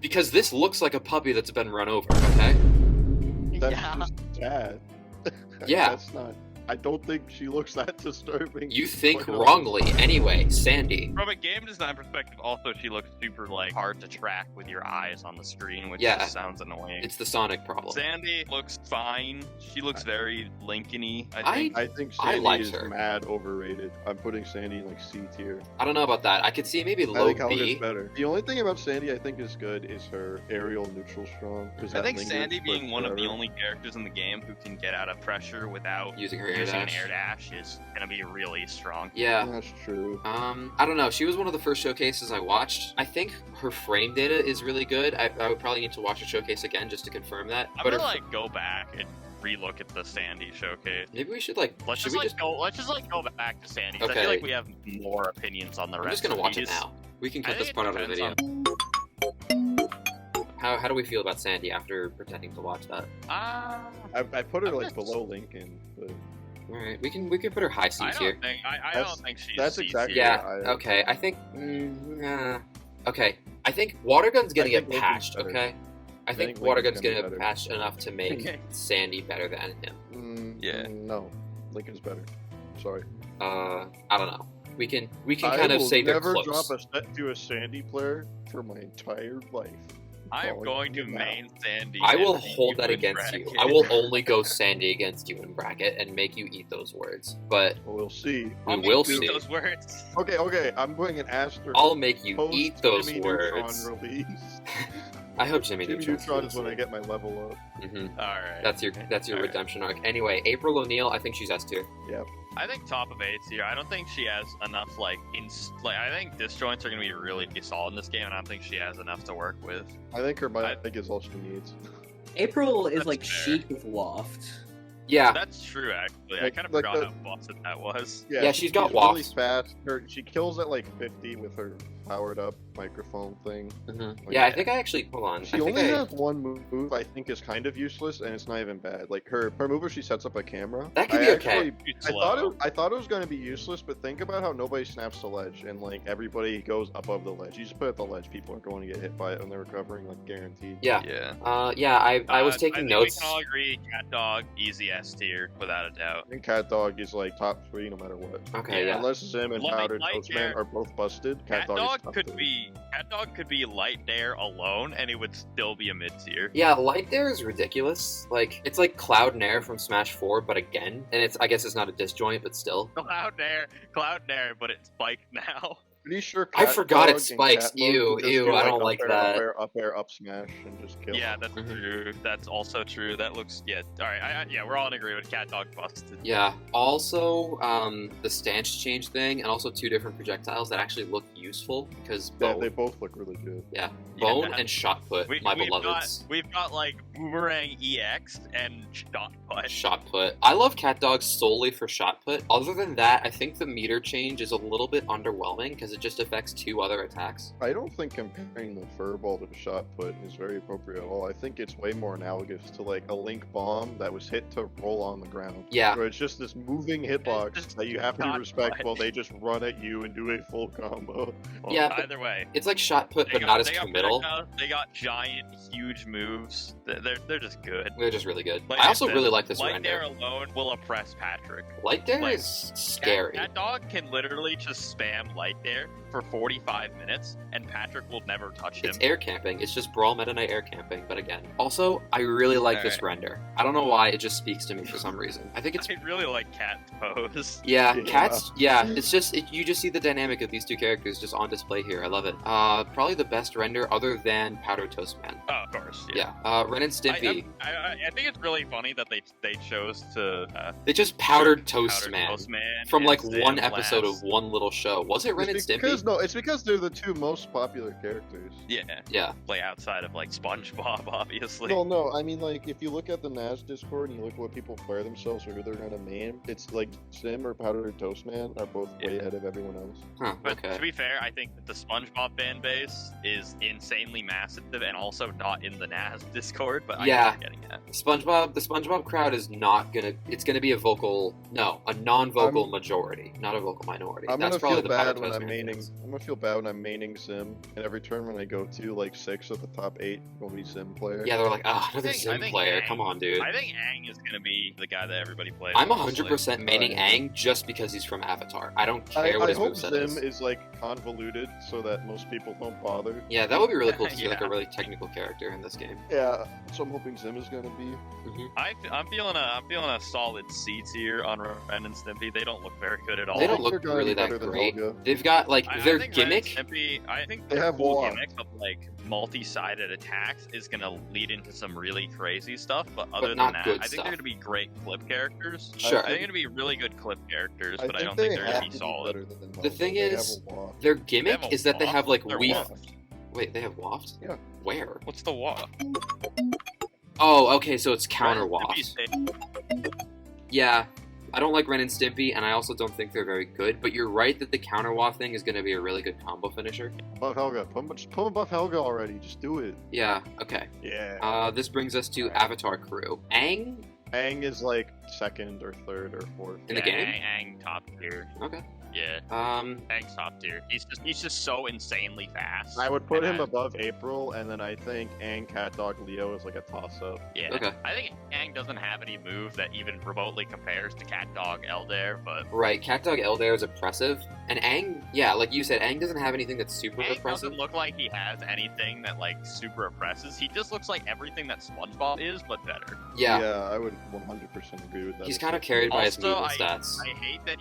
because this looks like a puppy that's been run over, okay? That's Yeah. just sad. Yeah. That's not. I don't think she looks that disturbing. You think Quite wrongly. Anyway, Sandy. From a game design perspective, also, she looks super, like, hard to track with your eyes on the screen, which Yeah. just sounds annoying. It's the Sonic problem. Sandy looks fine. She looks very Lincoln-y, I I- think. I think I Sandy liked is her. mad overrated. I'm putting Sandy in like C tier. I don't know about that. I could see maybe I low think Helga's B. better. The only thing about Sandy I think is good is her aerial neutral strong. 'cause I that think lingers Sandy for being one of the forever. only characters in the game who can get out of pressure without Using her air using dash. an air dash is gonna be really strong. Yeah. That's true. I don't know. She was one of the first showcases I watched. I think her frame data is really good. I would probably need to watch the showcase again just to confirm that. I'm But gonna her, like go back and relook at the Sandy showcase. maybe we should like. Let's should just we like go. Let's just like go back to Sandy. 'Cause I Okay. feel like we have more opinions on the I'm rest. just gonna of watch it these. now. We can I cut think this it part out of the depends video. How do we feel about Sandy after pretending to watch that? I put her I'm like just- below Lincoln, but All right, we can put her high I C's don't here. think. I That's- don't think she's. that's C exactly- tier. Yeah. I- Okay. I think. Okay. I think Water Gun's gonna I get think Lincoln's patched. better. Okay. I think think Water Lincoln's Gun's gonna gonna be get better. patched enough to make Sandy better than him. Yeah. No, Lincoln's better. Sorry. I don't know. We can I kind of will say they're never close. drop a set to a Sandy player for my entire life. I am Calling going to you now. main Sandy. I will and beat hold you that in against you. bracket. I will only go Sandy against you in bracket and make you eat those words. But We'll see. we I'll make will you see. those words. Okay. I'm putting an asterisk. I'll make you post eat those Jimmy words. Neutron release. I hope Jimmy Jimmy Neutron's Neutron is when I get my level up. hmm All right. That's your All right. redemption arc. Anyway, April O'Neil, I think she's S tier. I think top of A tier. I don't think she has enough like I think disjoints are gonna be really solid in this game, and I don't think she has enough to work with. I think her mic is all she needs. April is That's like fair. chic with waft. Yeah, That's true, actually. I Like- kind of like forgot the- how busted that was. Yeah, she's got really wafts. fast. She kills at like 50 with her powered up microphone thing. Mm-hmm. Like, Yeah, I think I actually hold on. She only has one move I think is kind of useless, and it's not even bad. Like her move where she sets up a camera. That could be okay. I thought it was going to be useless, but think about how nobody snaps the ledge, and like everybody goes above the ledge. You just put it at the ledge, people are going to get hit by it when they're recovering, like guaranteed. Yeah. I was taking notes. We can all agree, Cat Dog, easy S tier, without a doubt. And Cat Dog is like top 3 no matter what. Okay, yeah. Unless Zim and Powdered Toastman are both busted, Cat Dog could be LDair alone, and it would still be a mid tier. Yeah, LDair is ridiculous. Like, it's like Cloud and Air from Smash 4, but again, and I guess it's not a disjoint, but still. Cloud and Air, but it's spiked now. Pretty sure I forgot it spikes. Ew, I don't like that. Up air, up smash, and just kill. Yeah, that's true. That's also true. That looks, all right. Yeah, we're all in agreement. Cat Dog busted. Yeah. Also, the stance change thing, and also 2 different projectiles that actually look useful because they both look really good. Yeah, Bone and Shot Put, my beloveds. We've got like Boomerang EX and Shot Put. Shot Put. I love Cat Dog solely for Shot Put. Other than that, I think the meter change is a little bit underwhelming because it just affects 2 other attacks. I don't think comparing the Furball to the Shot Put is very appropriate at all. I think it's way more analogous to like a Link Bomb that was hit to roll on the ground. Yeah. Where it's just this moving hitbox that you have to respect while they just run at you and do a full combo. Well, yeah. Either way. It's like Shot Put, but not as committal. They got giant, huge moves. They're just good. They're just really good. I also really like this render. LDair alone will oppress Patrick. LDair is scary. That dog can literally just spam LDair for 45 minutes, and Patrick will never touch him. It's air camping. It's just Brawl Meta Knight air camping, but again. Also, I really like this render. I don't know why, it just speaks to me for some reason. I think it's... I really like Cat's pose. Yeah, Cat's... Yeah, it's just... you just see the dynamic of these 2 characters just on display here. I love it. Probably the best render other than Powdered Toastman. Oh, of course. Yeah. Ren and Stimpy. I think it's really funny that they chose to... they just Powdered Toastman from like one episode of one little show. Was it Ren and Stimpy? No, it's because they're the 2 most popular characters. Yeah. Like outside of like Spunch Bop, obviously. Well, no, I mean like if you look at the Naz Discord and you look at what people declare themselves or who they're gonna name, it's like Sim or Powdered Toastman are both way ahead of everyone else. Huh, but to be fair, I think that the SpongeBob fan base is insanely massive and also not in the Naz Discord. But I know what you're getting at. The SpongeBob crowd is not gonna. It's gonna be a non-vocal majority, not a vocal minority. That's probably the Powdered Toastman. I'm gonna feel bad when I'm maining Sim, and every turn when I go to like 6 of the top 8 will be Sim player. Yeah, they're like, another Sim player. Come on, dude. I think Aang is gonna be the guy that everybody plays. I'm 100% maining Aang just because he's from Avatar. I don't care what his moveset is. Sim is like convoluted so that most people don't bother. Yeah, that would be really cool to see like a really technical character in this game. Yeah, so I'm hoping Sim is gonna be. I'm feeling a solid C tier on Ren and Stimpy. They don't look very good at all. They don't look really that great. They've got like their gimmick. I think their whole gimmick of like multi-sided attacks is gonna lead into some really crazy stuff. But other than that, I think they're gonna be great clip characters. Sure, I think they're gonna be really good clip characters, but I don't think they're gonna be solid. The thing is, their gimmick is that they have like Wait, they have waft? Yeah. Where? What's the waft? Oh, okay, so it's counter waft. Yeah, I don't like Ren and Stimpy, and I also don't think they're very good, but you're right that the counter waft thing is going to be a really good combo finisher. Buff Helga. Put him Buff Helga already. Just do it. Yeah, okay. Yeah. This brings us to Avatar Crew. Aang is like 2nd or 3rd or 4th. In the game? Aang top tier. Okay. Yeah. Aang's top tier. He's just so insanely fast. I would put him above April, and then I think Aang, Cat Dog, Leo is like a toss-up. Yeah. Okay. I think Aang doesn't have any move that even remotely compares to Cat Dog LDair, but right, Cat Dog LDair is oppressive, and Aang, yeah, like you said, Aang doesn't have anything that's super Aang oppressive. Doesn't look like he has anything that like super oppresses. He just looks like everything that SpongeBob is, but better. Yeah. Yeah, I would 100% agree with that. He's kind of carried by his movement Also, stats. I hate that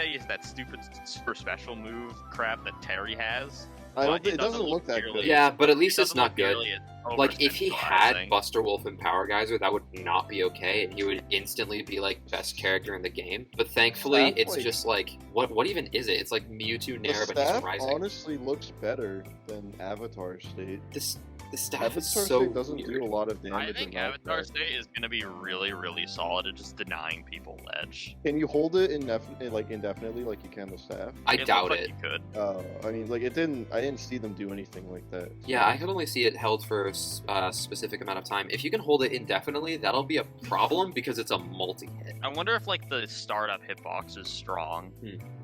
he has that stupid super special move crap that Terry has. It doesn't look that good. Yeah, but at least it's not good. Like Like, if he had Buster Wolf and Power Geyser, that would not be okay, and he would instantly be, like, best character in the game. But thankfully, it's just, like, what even is it? It's like Mewtwo Nair, but he's rising. Honestly looks better than Avatar State. The staff Avatar is so State doesn't do a weird. lot of damage. I think in Avatar Minecraft. State is gonna be really, really solid at just denying people ledge. Can you hold it indefinitely like you can the staff? I doubt looked it. like you could. I mean, like I didn't see them do anything like that. Yeah, I could only see it held for a specific amount of time. If you can hold it indefinitely, that'll be a problem because it's a multi-hit. I wonder if like the startup hitbox is strong,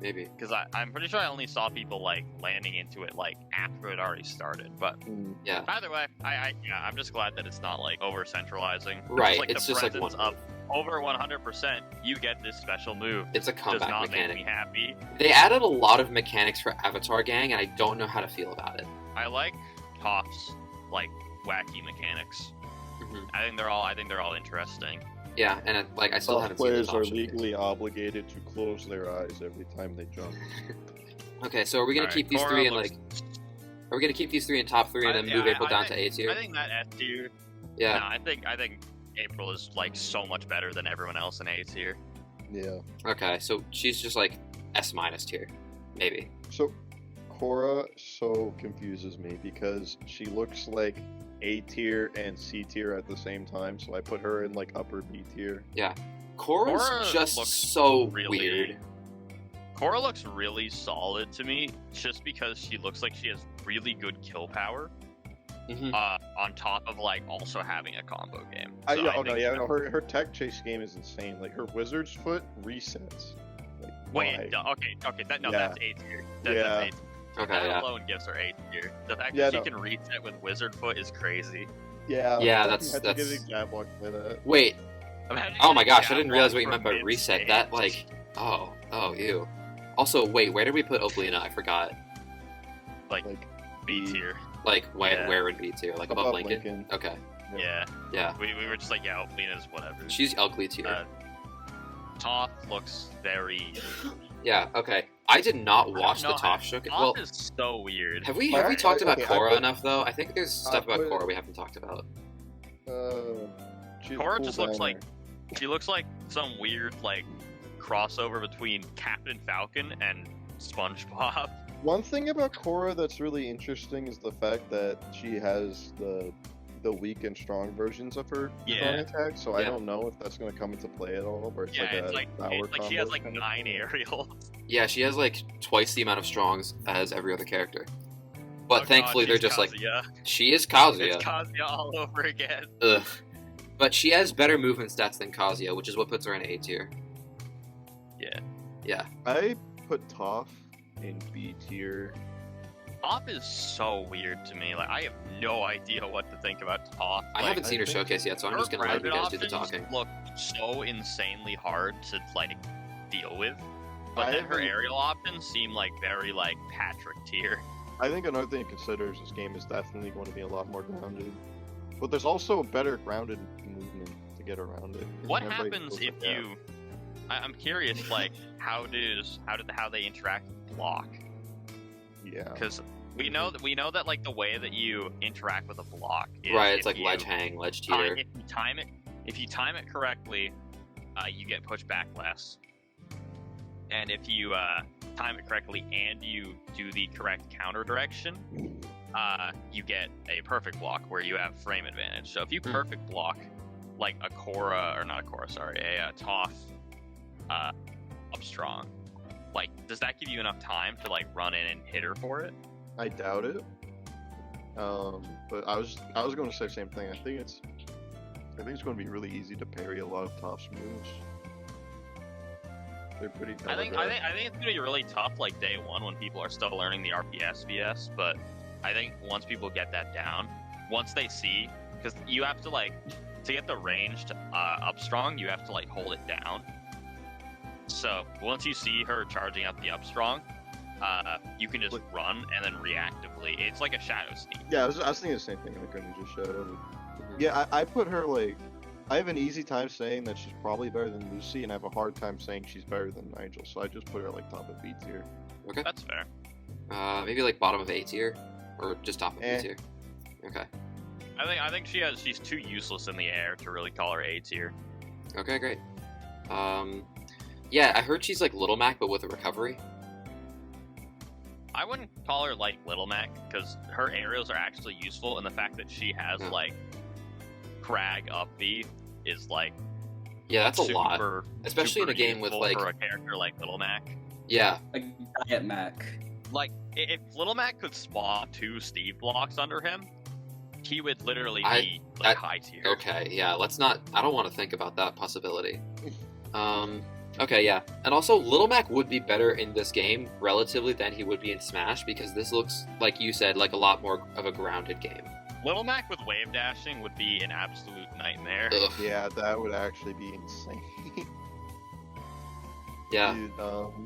Maybe. because I'm pretty sure I only saw people like landing into it like after it already started. But Yeah. either way, I'm just glad that it's not like over centralizing. Right, Like, it's the just like presence one of over 100%. You get this special move. It's a Does comeback not mechanic. make me happy. They added a lot of mechanics for Avatar Gang, and I don't know how to feel about it. I like Toph's like wacky mechanics. Mhm. I think they're all interesting. Yeah, and I still Top haven't seen the players top are shot yet. legally obligated to close their eyes every time they jump. Okay, so are we gonna Alright, keep these Korra three in looks- are we gonna keep these three in top 3 and then move April down to A tier? I think that S tier. Yeah. No, I think April is like so much better than everyone else in A tier. Yeah. Okay, so she's just like S minus tier, maybe. So, Korra so confuses me because she looks like A tier and C tier at the same time. So I put her in like upper B tier. Korra's Korra just looks so really weird. Korra looks really solid to me, just because she looks like she has really good kill power. Mhm. On top of like also having a combo game. I So yeah, I oh no, think- yeah, no, her tech chase game is insane. Like her wizard's foot resets. Like, Wait, why? okay, Yeah. that's A tier. Yeah. That's A tier. Okay, That yeah. alone gives her A tier. The fact Yeah, that she no. can reset with wizard foot is crazy. Yeah, Yeah, I that's- had to that's- get a jab block by that. Wait, Imagine oh my getting gosh, I jab didn't realize block what you meant from by reset. mid-stage. That like, oh, ew. Also, wait, where did we put Oblina? I forgot. like Like B tier. Like, Yeah. where in B tier? Like above, above Lincoln? Lincoln. Okay, Yeah. yeah. We were just like, yeah, Alina's whatever. She's ugly tier. Toph looks very. Yeah, okay. I did not watch the know, Toph showcase. Toph Well, is so weird. have we Alright, talked about okay, I Korra put- enough though? I think there's stuff about put- Korra we haven't talked about. She's Korra cool just looks down like she looks like some weird like crossover between Captain Falcon and Sponge Bop. there. One thing about Korra that's really interesting is the fact that she has the weak and strong versions of her strong Yeah. attack. So I Yeah. don't know if that's going to come into play at all. Where it's Yeah, like it's a like power she has combo like kind of 9 thing. aerials. Yeah, she has like twice the amount of strongs as every other character. But Oh thankfully God, they're she's just like, Kazuya. she is It's Kazuya. Kazuya all over again. Ugh. But she has better movement stats than Kazuya, which is what puts her in A tier. Yeah. Yeah. I put Toph in B tier. Toph is so weird to me. Like I have no idea what to think about Toph. I Like, haven't seen her think showcase yet, so I'm her just gonna let you grounded guys do the options talking. Look so insanely hard to like deal with, but I then her haven't- aerial options seem like very like Patrick tier. I think another thing to consider is this game is definitely going to be a lot more grounded. But there's also a better grounded movement to get around it. What Whenever it happens goes if like that. you? I'm curious. Like how they interact with block? Yeah. Because we know that like the way that you interact with a block is Right, if it's like you ledge hang, ledge time- tier. if you time it correctly, you get pushed back less. And if you time it correctly and you do the correct counter direction, you get a perfect block where you have frame advantage. So if you perfect block like a Korra, or not a Korra, sorry, a Toph up strong, like does that give you enough time to like run in and hit her for it? I doubt it. But I was going to say the same thing. I think it's going to be really easy to parry a lot of Toph's moves. They're pretty. I think telegraphed. it's gonna be really tough like day one when people are still learning the RPS VS, but I think once people get that down, once they see, because you have to like to get the ranged up strong, you have to like hold it down. So once you see her charging up the up strong, you can just run and then reactively. It's like a shadow sneak. Yeah, I was thinking the same thing. Like when you just showed up. Yeah, I put her like. I have an easy time saying that she's probably better than Lucy, and I have a hard time saying she's better than Nigel. So I just put her like top of B tier. Okay. That's fair. Maybe like bottom of A tier, or just top of Eh. B tier. Okay. I think she's too useless in the air to really call her A tier. Okay, great. Yeah, I heard she's like Little Mac, but with a recovery. I wouldn't call her like Little Mac because her aerials are actually useful, and the fact that she has like Crag up B is like that's a lot, especially in a game with like for a character like Little Mac. Yeah, a Diet Mac. Like if Little Mac could spawn 2 Steve blocks under him, he would literally be like high tier. Okay, yeah, let's not. I don't want to think about that possibility. Okay, yeah, and also Little Mac would be better in this game relatively than he would be in Smash because this looks, like you said, like a lot more of a grounded game. Little Mac with wave dashing would be an absolute nightmare. Ugh. Yeah, that would actually be insane. Yeah. Dude,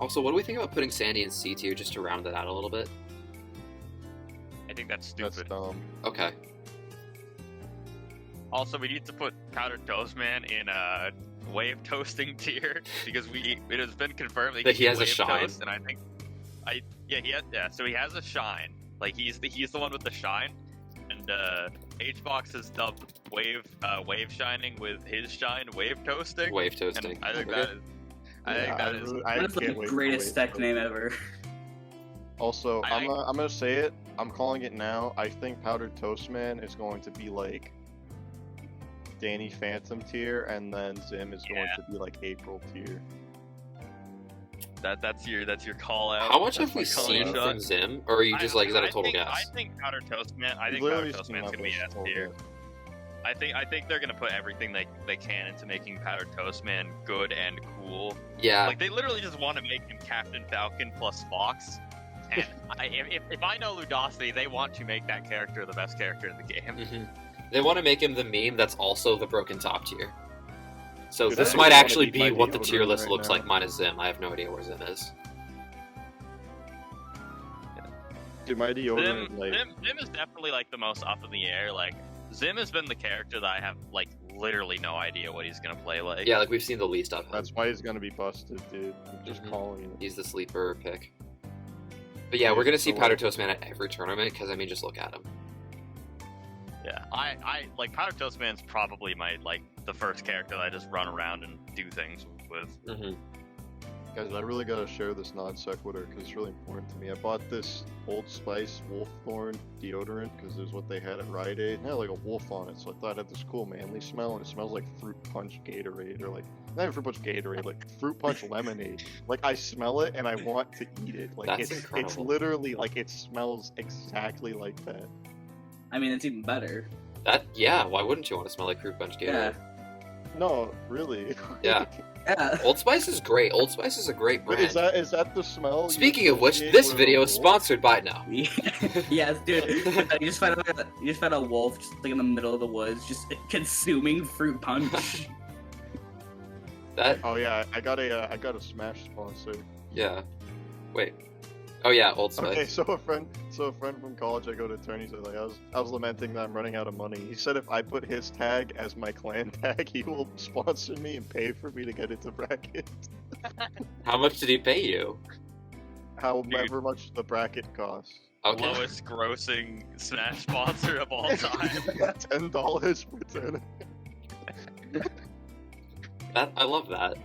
also, what do we think about putting Sandy in C tier just to round that out a little bit? I think that's stupid. that's dumb. Okay. Also, we need to put Powdered Toast Man in a wave toasting tier because it has been confirmed that he has a wave shine. Toast, and so he has a shine. Like he's the one with the shine, and HBox has dubbed wave shining with his shine wave toasting. Wave toasting. And I think that is. That's the greatest tech name ever. Also, I'm gonna say it. I'm calling it now. I think Powdered Toast Man is going to be like Danny Phantom tier, and then Zim is going to be like April tier. That's your call out. How much have we seen from Zim, or are you just like, is that a total guess? I think Powdered Toast Man. I think Powdered Toast Man's gonna be S tier. I think they're gonna put everything they can into making Powdered Toast Man good and cool. Yeah. Like they literally just want to make him Captain Falcon plus Fox. And if I know Ludosity, they want to make that character the best character in the game. Mm-hmm. They want to make him the meme that's also the broken top tier. So Dude, this I might wanna actually beat be my what the deodorant tier list right looks now. like minus Zim. I have no idea where Zim is. Dude, my deodorant, Zim is definitely like the most up in the air. Like Zim has been the character that I have like literally no idea what he's gonna play like. Yeah, like we've seen the least of him. that's why he's gonna be busted, dude. I'm just Mhm. calling it. He's the sleeper pick. But yeah, we're gonna see Powdered Toast Man at every tournament because I mean, just look at him. Yeah, I like Powdered Toast Man's probably my like the first character that I just run around and do things with. Mm-hmm. Guys, I really gotta share this non sequitur because it's really important to me. I bought this Old Spice Wolfthorn deodorant because it was what they had at Rite Aid. It had like a wolf on it, so I thought it had this cool manly smell, and it smells like Fruit Punch Gatorade, or like, not even Fruit Punch Gatorade, like Fruit Punch Lemonade. Like, I smell it and I want to eat it. Like, That's it's incredible. literally like it smells exactly like that. I mean, it's even better. Yeah, why wouldn't you want to smell like Fruit Punch Gatorade? No, really. Yeah. Yeah. Old Spice is great. Old Spice is a great But brand. is that the smell? you Speaking of which, associate this with video a is wolf? sponsored by no. Yes, dude. You just find a wolf just like in the middle of the woods, just consuming fruit punch. That Oh yeah, I got a Smash sponsor. yeah. Wait. Oh yeah, Old Spice. Okay, so a friend from college I go to attorneys with, like, I was lamenting that I'm running out of money. He said if I put his tag as my clan tag, he will sponsor me and pay for me to get into bracket. How much did he pay you? However much the bracket costs. Okay. Lowest grossing Smash sponsor of all time. $10 per tournament. I love that.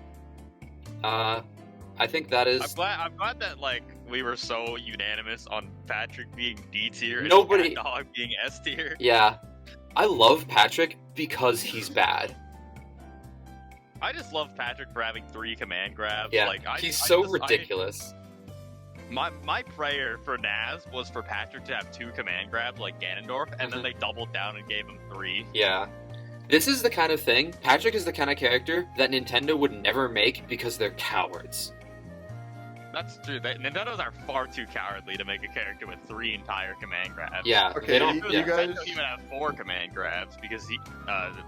I think that is I'm glad that like we were so unanimous on Patrick being D tier and Nobody- Cat Dog being S tier. yeah. I love Patrick because he's bad. I just love Patrick for having 3 command grabs. Yeah. Like, He's I so just- ridiculous. My prayer for Naz was for Patrick to have 2 command grabs like Ganondorf, and then they doubled down and gave him 3. Yeah. This is the kind of thing. Patrick is the kind of character that Nintendo would never make because they're cowards. That's true. Nintendo's are far too cowardly to make a character with 3 entire command grabs. Yeah. Okay, They don't. you Yeah. guys- Nintendo even have 4 command grabs because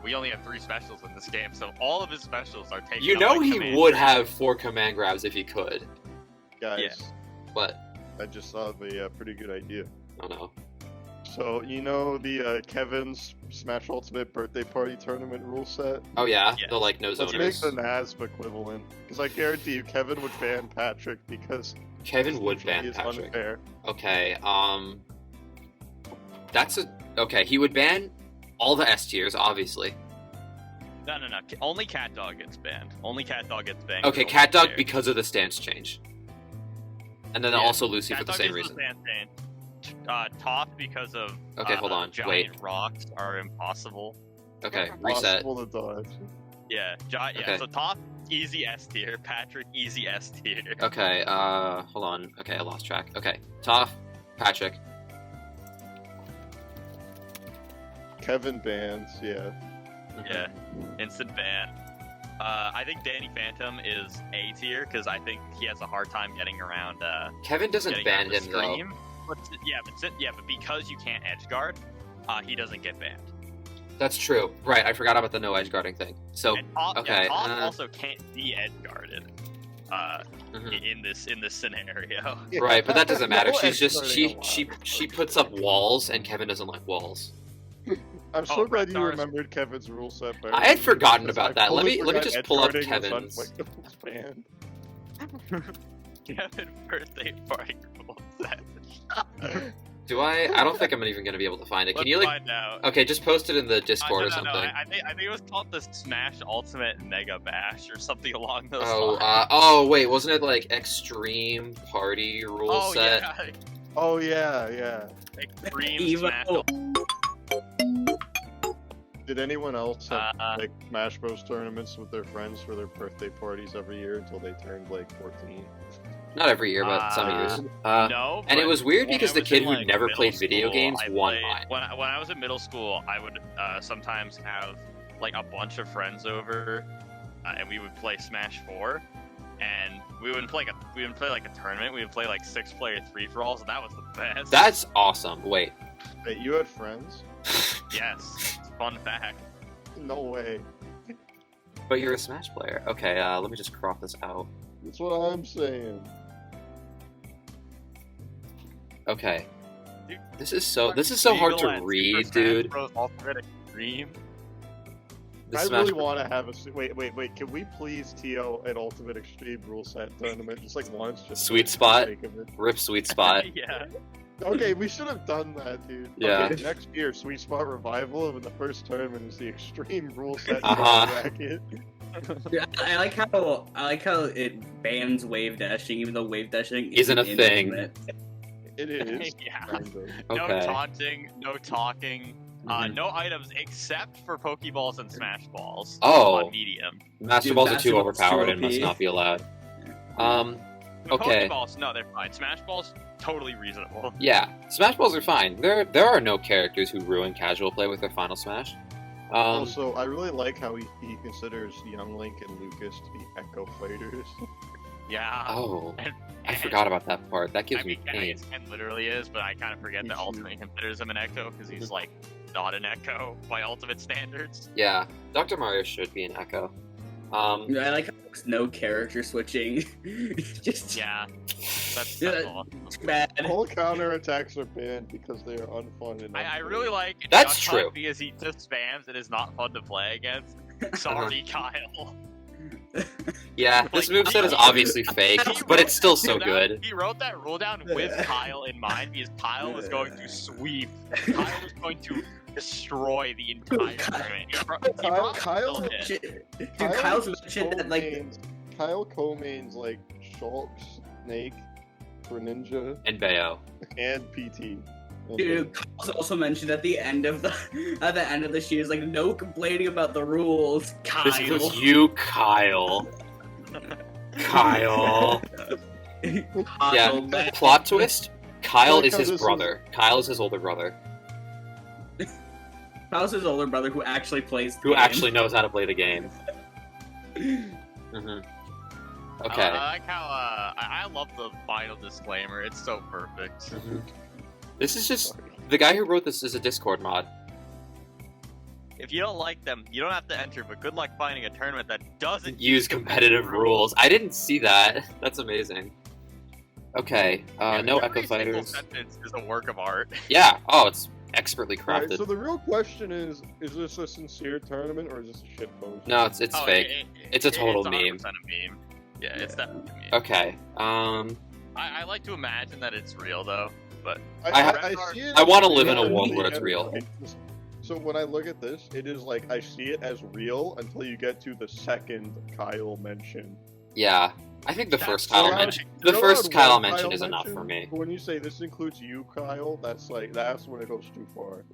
we only have 3 specials in this game, so all of his specials are taken. You up know by he command would grabs. have 4 command grabs if he could. Guys, Yeah. But I just thought of a pretty good idea. I don't know. So, you know the Kevin's Smash Ultimate birthday party tournament rule set? Oh yeah, Yes. the like no Let's make zoners. the NASB equivalent. Because I guarantee you Kevin would ban Patrick because Kevin would usually ban is Patrick. unfair. Okay, okay. He would ban all the S tiers, obviously. No. Only Cat Dog gets banned. Only Cat Dog gets banned. Okay, because Cat Dog fair. because of the stance change. And then Yeah. also Lucy Yeah, for the same reason. Toph because of Okay, hold on, giant wait. rocks are impossible. Okay, reset. Impossible to dodge. Yeah, Okay. so Toph, easy S tier. Patrick, easy S tier. Okay, hold on. Okay, I lost track. Okay, Toph, Patrick. Kevin Bands, yeah. Yeah, instant ban. I think Danny Phantom is A tier because I think he has a hard time getting around. Kevin doesn't Getting ban out the him though. stream. But because you can't edge guard, he doesn't get banned. That's true. Right, I forgot about the no edge guarding thing. So, And Toph, okay, Toph also can't be edge guarded. mhm. In this scenario. Right, but that doesn't matter. No She's just edge-guarding she puts up walls, and Kevin doesn't like walls. I'm so Oh, glad you Reptar's- remembered Kevin's rule set. better I had than me, forgotten because about I that. Let fully me forgot just pull up edge-guarding was Kevin's. on, like, the band. Kevin birthday party rule set. Do I? I don't think I'm even gonna be able to find it. Can Let's you like? find out. Okay, just post it in the Discord No, or something. I think it was called the Smash Ultimate Mega Bash or something along those Oh, lines. oh wait, wasn't it like extreme party rule Oh set? yeah, Oh yeah, yeah. extreme Evil. Smash. Did anyone else have Uh, like Smash Bros tournaments with their friends for their birthday parties every year until they turned like 14? Not every year, but some years. No, and it but was weird when because I the was kid in, who like, never middle played video school, games I won played- mine. When I was in middle school, I would sometimes have like a bunch of friends over, and we would play Smash 4, and we wouldn't play like a tournament. We would play like 6-player 3-for-alls, and that was the best. That's awesome. Wait. Wait, you had friends? yes, fun fact. No way. But you're a Smash player. Okay, let me just crop this out. That's what I'm saying. Okay. Dude, This is so hard Legal to and read, Super Smash dude. Bros. Ultimate Extreme. The I Smash really Bros- want to have a wait. Can we please TO an Ultimate Extreme rule set tournament just like once? Just Sweet for spot. the sake of it? Rip sweet spot. yeah. Okay, we should have done that, dude. Yeah. Okay, next year, Sweet Spot Revival, and the first tournament is the Extreme rule set Uh-huh. bracket. Yeah, I like how it bans wave dashing, even though wave dashing Isn't a in thing. Ultimate. It is. yeah. Kind of. No Okay. taunting, no talking, Mhm. no items except for Pokeballs and Smash Balls. Oh. On medium. Master Dude, Balls are Master too Ball's too overpowered and must OP. not be allowed. The Okay. Pokeballs, no, they're fine. Smash Balls, totally reasonable. Yeah, Smash Balls are fine. There are no characters who ruin casual play with their final Smash. Also, I really like how he considers Young Link and Lucas to be Echo Fighters. Yeah. Oh, And- I and- forgot about that part. That gives I mean, me pain. Ken literally is, but I kind of forget Me that too. Ultimate considers him an Echo because he's like not an Echo by Ultimate standards. Yeah, Dr. Mario should be an Echo. Yeah, I like how there's no character switching. Just Yeah, that's Yeah, awesome. too bad. All counterattacks are banned because they are unfun and I unfair. really like That's Duck Hunt true. because he just spams and is not fun to play against. Sorry, Kyle. Yeah, this Like, moveset is he- obviously fake, he but wrote it's still that so rule down- good. He wrote that rule down with Kyle in mind because Kyle was going to sweep. Kyle was going to destroy the entire tournament. He Kyle- probably Kyle- still did. Dude, Kyle's mentioned that like Kyle co-mains like Shulk, Snake, Greninja, And Bayo. and PT. dude, Kyle's also mentioned at the end of the she was like no complaining about the rules. Kyle. This was you, Kyle. Kyle. Kyle, Yeah, plot twist. Kyle like is how his this brother. Kyle is his older brother, Kyle's his older brother who actually plays. the who game. actually knows how to play the game. hmm Okay. I like how I love the final disclaimer. It's so perfect. Mhm. This is just the guy who wrote this is a Discord mod. If you don't like them, you don't have to enter. But good luck finding a tournament that doesn't Use competitive rules. I didn't see that. That's amazing. Okay. Yeah, No every Echo single Fighters. sentence is a work of art. Yeah. Oh, it's expertly Alright, crafted. so the real question is this a sincere tournament or is this a shitpost? No, it's Oh, fake. It's a total it's meme. 100% a meme. Yeah, it's definitely a meme. Okay. I like to imagine that it's real though, but I see it I as wanna live in a real world until where you it's get real. it. So when I look at this, it is like I see it as real until you get to the second Kyle mention. Yeah. I think the That's first so Kyle loud. mention. You're The allowed first Kyle one mention is enough for me. When you say this includes you, Kyle, that's when it goes too far.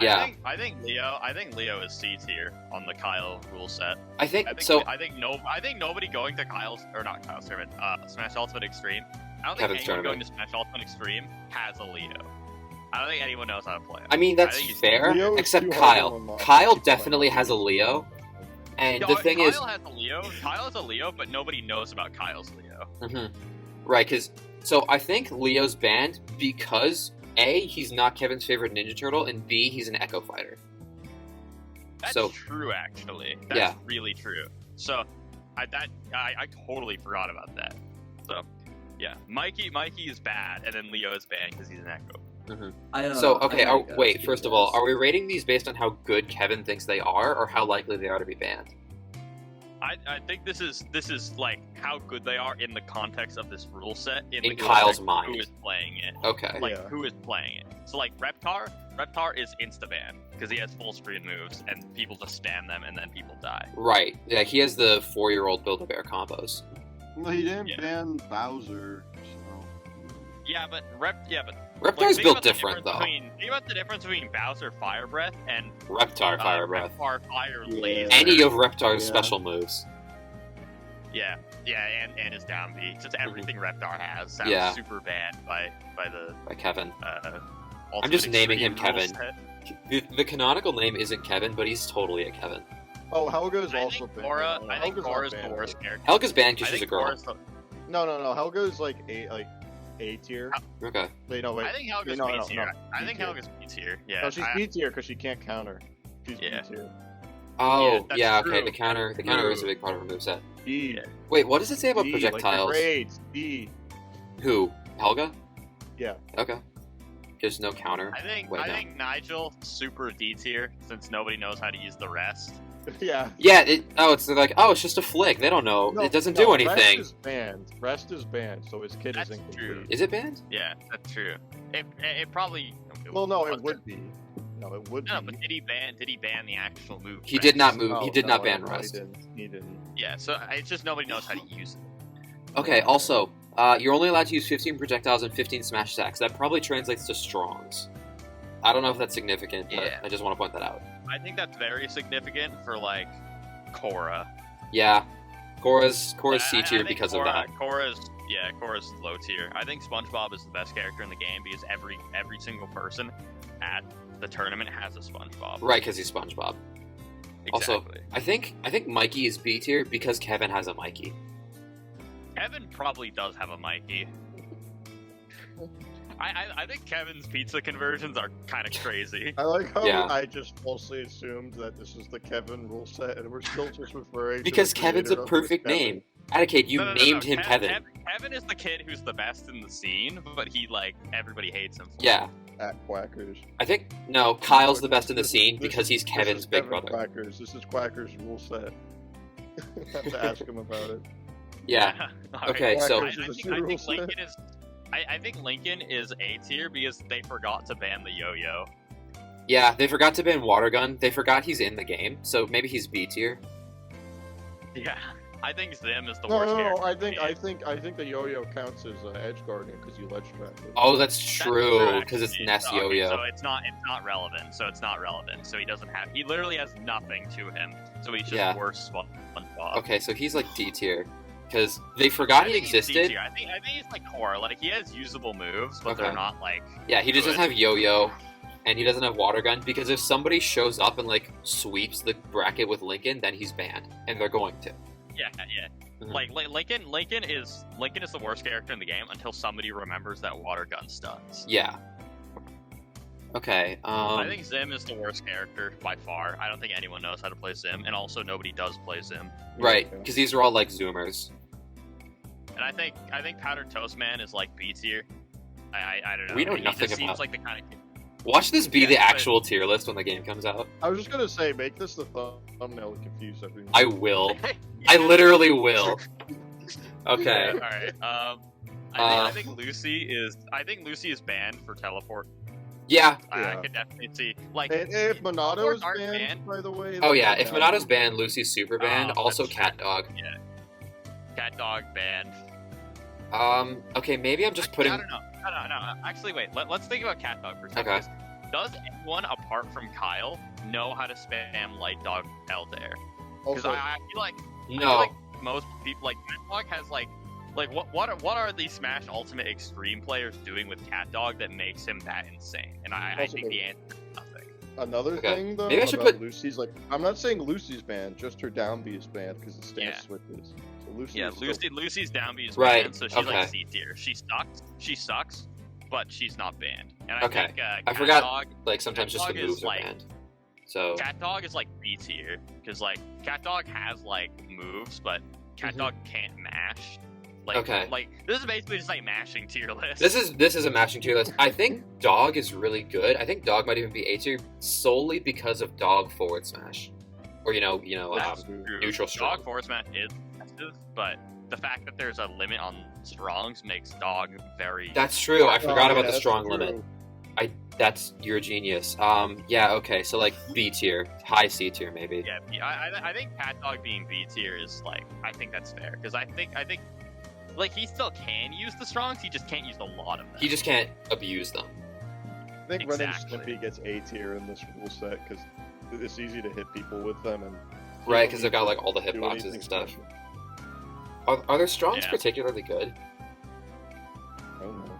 Yeah. I think Leo is C tier on the Kyle rule set. I think I think nobody going to Smash Ultimate Extreme. I don't Kevin's think anyone tournament. going to Smash Ultimate Extreme has a Leo. I don't think anyone knows how to play him. I mean, that's I think he's- fair, Leo is except too hard to Kyle. unlock. Kyle definitely has a Leo, and No, the thing Kyle is, has a Leo. Kyle has a Leo, but nobody knows about Kyle's Leo. right? Because I think Leo's banned because A, he's not Kevin's favorite Ninja Turtle, and B, he's an Echo Fighter. That's So- true, actually. That's Yeah. really true. So, I totally forgot about that. So, yeah, Mikey is bad, and then Leo is banned because he's an Echo. So okay, wait. skip First of all, this. are we rating these based on how good Kevin thinks they are, or how likely they are to be banned? I think this is like how good they are in the context of this rule set in In the Kyle's context of mind. who is playing it. Okay. Like Yeah. who is playing it. So like Reptar is insta ban because he has full screen moves and people just spam them and then people die. Right. Yeah, he has the 4-year-old Build-A-Bear combos. Well, he didn't Yeah. ban Bowser, so. Yeah, but Reptar's think built about the different, though. Think about the difference between Bowser Fire Breath and Reptar Fire Breath. Reptar Fire Yeah. Laser. Any of Reptar's Yeah. special moves. Yeah, and his down B. Just everything Reptar has sounds Yeah. super bad by the By Kevin. Ultimate just naming him Extreme rule Kevin. set. The canonical name isn't Kevin, but he's totally a Kevin. Oh, Helga's I also think banned. Cora, No, I think Helga's not Cora's the banned. worst character. Helga's banned I because she's a think girl. Cora's the, No. Helga's like A tier. Okay. Wait, no, wait. I think Helga's no, B no, tier. no. I think B tier. Helga's B tier. Yeah. No, she's I- B tier because she can't counter. She's Yeah. B tier. Oh, that's yeah, okay. true. The counter is a big part of her moveset. B. Yeah. Wait, what does it say about B, projectiles? Like the grades. B. Who? Helga? Yeah. Okay. There's no counter. I think Wait, no. Nigel super D tier since nobody knows how to use the rest. Yeah. Yeah, it's like, it's just a flick. They don't know. No, it doesn't no, do anything. Rest is banned, so his kid That's is incomplete. true. Is it banned? Yeah, that's true. It probably. Well, no, it was- would be. No, it would No, be. but did he ban the actual move? He did not move. No, he did no, not ban no, rest. He didn't. Yeah, so it's just nobody knows how to use it. Okay, also, you're only allowed to use 15 projectiles and 15 smash attacks. That probably translates to strongs. I don't know if that's significant, but Yeah. I just want to point that out. I think that's very significant for like Korra. Yeah, Cora's I C tier think because Korra, of that. Korra's low tier. I think Spunch Bop is the best character in the game because every single person at the tournament has a Spunch Bop. Right, because he's Spunch Bop. Also, Exactly. I think Mikey is B tier because Kevin has a Mikey. Kevin probably does have a Mikey. I think Kevin's pizza conversions are kind of crazy. I like how Yeah. I just falsely assumed that this is the Kevin rule set, and we're still just referring Because to the Kevin's a creator of perfect Kevin. name. Advocate, you No, named him Kevin. Kevin is the kid who's the best in the scene, but everybody hates him. For Yeah, At Quackers. I think no. Kyle's the best in the This- scene this- because he's this Kevin's is big Kevin brother. Quackers. This is Quackers rule set. I have to ask him about it. Yeah. All Okay, so- I, Quackers is a think rule set. Lincoln is. I think Lincoln is A tier because they forgot to ban the yo-yo. Yeah, they forgot to ban Water Gun. They forgot he's in the game, so maybe he's B tier. Yeah, I think Zim is the No, worst no, character. no. in the game. I think the yo-yo counts as Edge Guardian because you ledge trap it. Oh, that's That's true because it's actually. Ness Okay, Yo-Yo. So it's not relevant. So it's not relevant. So he doesn't have. He literally has nothing to him. So he's just Yeah. worse SpongeBob. Okay, so he's like D tier because they forgot he think he's C existed. tier. I think he's like Core. Like he has usable moves, but Okay. they're not like. Yeah, he just doesn't Good. have Yo-Yo, and he doesn't have Water Gun because if somebody shows up and like sweeps the bracket with Lincoln, then he's banned, and they're going to. Yeah. Mhm. Like Lincoln is the worst character in the game until somebody remembers that water gun stuns. Yeah. Okay. I think Zim is the worst character by far. I don't think anyone knows how to play Zim, and also nobody does play Zim. Right, because these are all like Zoomers. And I think Powdered Toast Man is like B tier. I don't know. We know He nothing just seems about- like the kind of. Watch this be Yeah, the but- actual tier list when the game comes out. I was just gonna say, make this the thumbnail to confuse everyone. I will. I literally will. Okay. All right. I think Lucy is banned for teleport. Yeah. I Yeah. could definitely see like. And if Monado is Teleports aren't banned, by the way. Oh then yeah. I'm If down. Monato's banned, Lucy's super banned. Oh, Also that's Cat Dog. Cat Dog banned. Okay, maybe I'm just putting. I don't know. No. Actually, wait. Let's think about Cat Dog for a second. Okay. Does anyone apart from Kyle know how to spam Light Dog LDair? Because Also, I feel like most people like Cat Dog has like what are the Smash Ultimate Extreme players doing with Cat Dog that makes him that insane? And I think the answer is nothing. another Okay. thing though Maybe I should about put- Lucy's, like, I'm not saying Lucy's banned, just her down B is banned because the stance Yeah. switches. So Lucy Yeah, is still- Lucy's down B is Right, banned, so she's okay. like C tier. She sucks, but she's not banned. And I Okay. think I forgot- Dog, Like sometimes just the Cat Dog moves is are like- banned. So Cat Dog is like B tier because like Cat Dog has like moves, but Cat Mhm. Dog can't mash. Like, Okay. Like this is basically just like mashing tier list. this is a mashing tier list. I think Dog is really good. I think Dog might even be A tier solely because of Dog forward smash, or That's true. true. neutral strong. Dog force match is effective, but the fact that there's a limit on strongs makes Dog very. That's true. I Oh, forgot yeah, about the that's strong true. limit. That's you're a genius. Yeah. Okay. So like B tier, high C tier maybe. Yeah, I think Cat Dog being B tier is like I think that's fair because I think like he still can use the strongs, he just can't use a lot of them. He just can't abuse them. I think Ren and Exactly. Stimpy gets A tier in this rule set because it's easy to hit people with them, and Right, because they've got like all the do hitboxes anything and stuff. special. Are their strongs Yeah. particularly good? I don't know.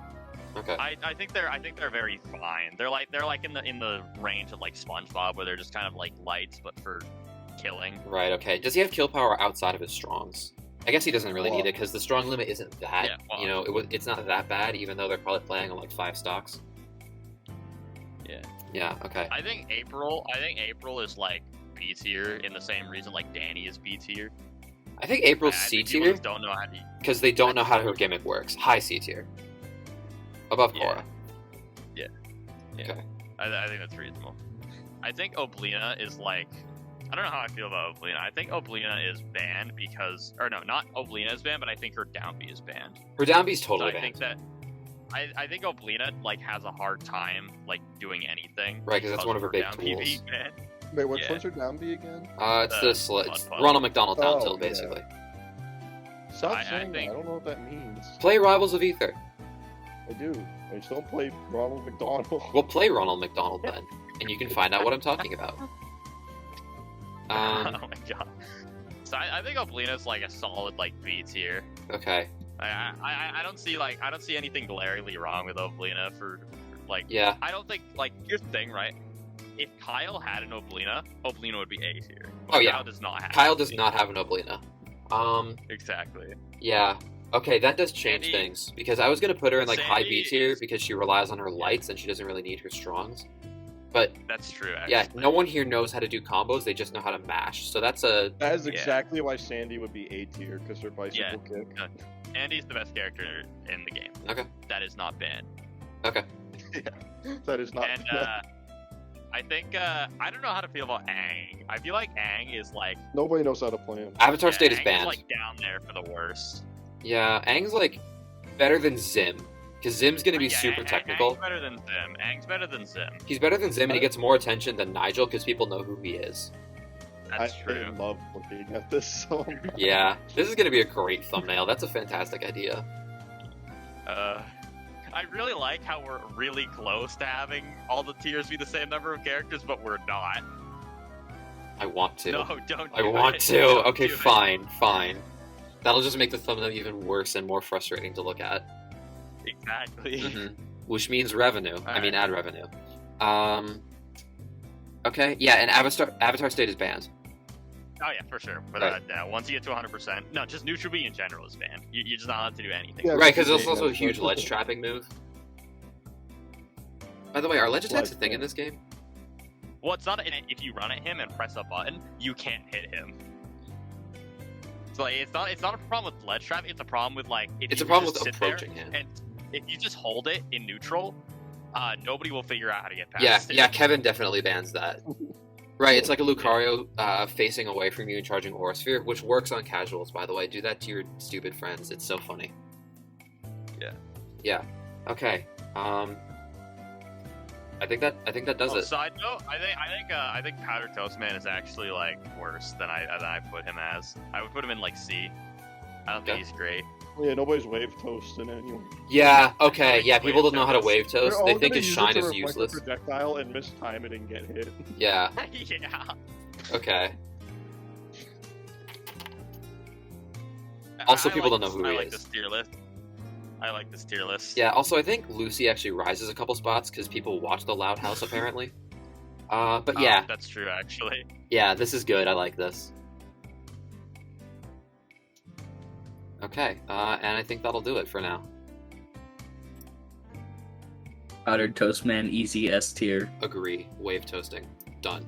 Okay. I think they're very fine. They're like in the range of like Spunch Bop where they're just kind of like lights but for killing. Right. Okay. Does he have kill power outside of his strongs? I guess he doesn't really need Well- it because the strong limit isn't that. Yeah, well- It's not that bad, even though they're probably playing on like 5 stocks. Yeah. Yeah. Okay. I think April is like B tier in the same reason like Danny is B tier. I think April's I C think people tier just don't know how to. because they don't know how her gimmick works. High C tier. Above Yeah. Cora. I think that's reasonable. I think Oblina is like. I don't know how I feel about Oblina. I think Oblina is banned because, or no, not Oblina is banned, but I think her down B is banned. Her down B's So totally I think banned. that I think Oblina like has a hard time like doing anything. Right, because that's one of her big down B being tools. banned. Wait, which Yeah. one's her down B again? It's The this. Mud It's Puddle. Ronald McDonald down Oh, tilt, yeah. basically. Stop I saying think- that. I don't know what that means. Play Rivals of Ether. I do. I just don't play Ronald McDonald. We'll play Ronald McDonald then, and you can find out what I'm talking about. Oh my god. So I think Oblina's like a solid like B tier. Okay. I don't see anything glaringly wrong with Oblina for like. Yeah. I don't think like here's the thing, right? If Kyle had an Oblina would be A tier. Oh, yeah. Kyle does not have. Kyle does not have an Oblina. Exactly. Yeah. Okay, that does change Sandy- things because I was gonna put her in like high B Sandy tier is- because she relies on her lights and she doesn't really need her strongs. But That's true. Actually. yeah, no one here knows how to do combos. They just know how to mash. So that's a That is Yeah. exactly why Sandy would be A tier, because her bicycle kick. Andy's the best character in the game. Okay. That is not banned. okay. That is not. And I think I don't know how to feel about Aang. I feel like Aang is like Nobody knows how to play him. Avatar State is Aang banned. like down there for the worst. Yeah, Aang's like better than Zim because Zim's gonna be Yeah, super Aang's technical. better than Zim. Aang's better than Zim. He's better than Zim and he gets more attention than Nigel because people know who he is. That's I true. love looking at this so much. Yeah, this is gonna be a great thumbnail. That's a fantastic idea. I really like how we're really close to having all the tiers be the same number of characters, but we're not. I want to. No, don't. I do want it. to. Don't Okay, do it. fine. That'll just make the thumbnail even worse and more frustrating to look at. Exactly. Mhm. Which means revenue. I mean, Alright. ad revenue. Okay, yeah, and Avatar State is banned. Oh yeah, for sure. But Right. once you get to 100%, no, just neutral B in general is banned. You're just not allowed to do anything. Yeah, Right, because it's yeah, also a that's huge right. ledge trapping move. By the way, are ledge attacks a thing in this game? Well, it's not. If you run at him and press a button, you can't hit him. So like, it's not a problem with ledge trap. It's a problem with like. If It's you a problem just with sit there approaching him. And if you just hold it in neutral, nobody will figure out how to get past Yeah, it. yeah, Kevin definitely bans that. Right, it's like a Lucario facing away from you and charging Aura Sphere, which works on casuals, by the way. Do that to your stupid friends. It's so funny. Yeah. Yeah. Okay. I think that does it. Side note, I think Powder Toast Man is actually like worse than I put him as. I would put him in like C. I don't think he's great. Yeah, nobody's wave toasting anyway. Yeah, okay, yeah, people Wave don't know how to toast. wave toast. They're They all think gonna his use shine it to is reflect useless. the projectile and mistime it and get hit. Yeah, Yeah. okay. Also, people don't know who he I like is. this tier list. I like this tier list. Yeah, also, I think Lucy actually rises a couple spots because people watch the Loud House, apparently. But yeah, That's true, actually. yeah, this is good. I like this. Okay, and I think that'll do it for now. Powdered Toast Man, easy S tier. Agree. Wave toasting. Done.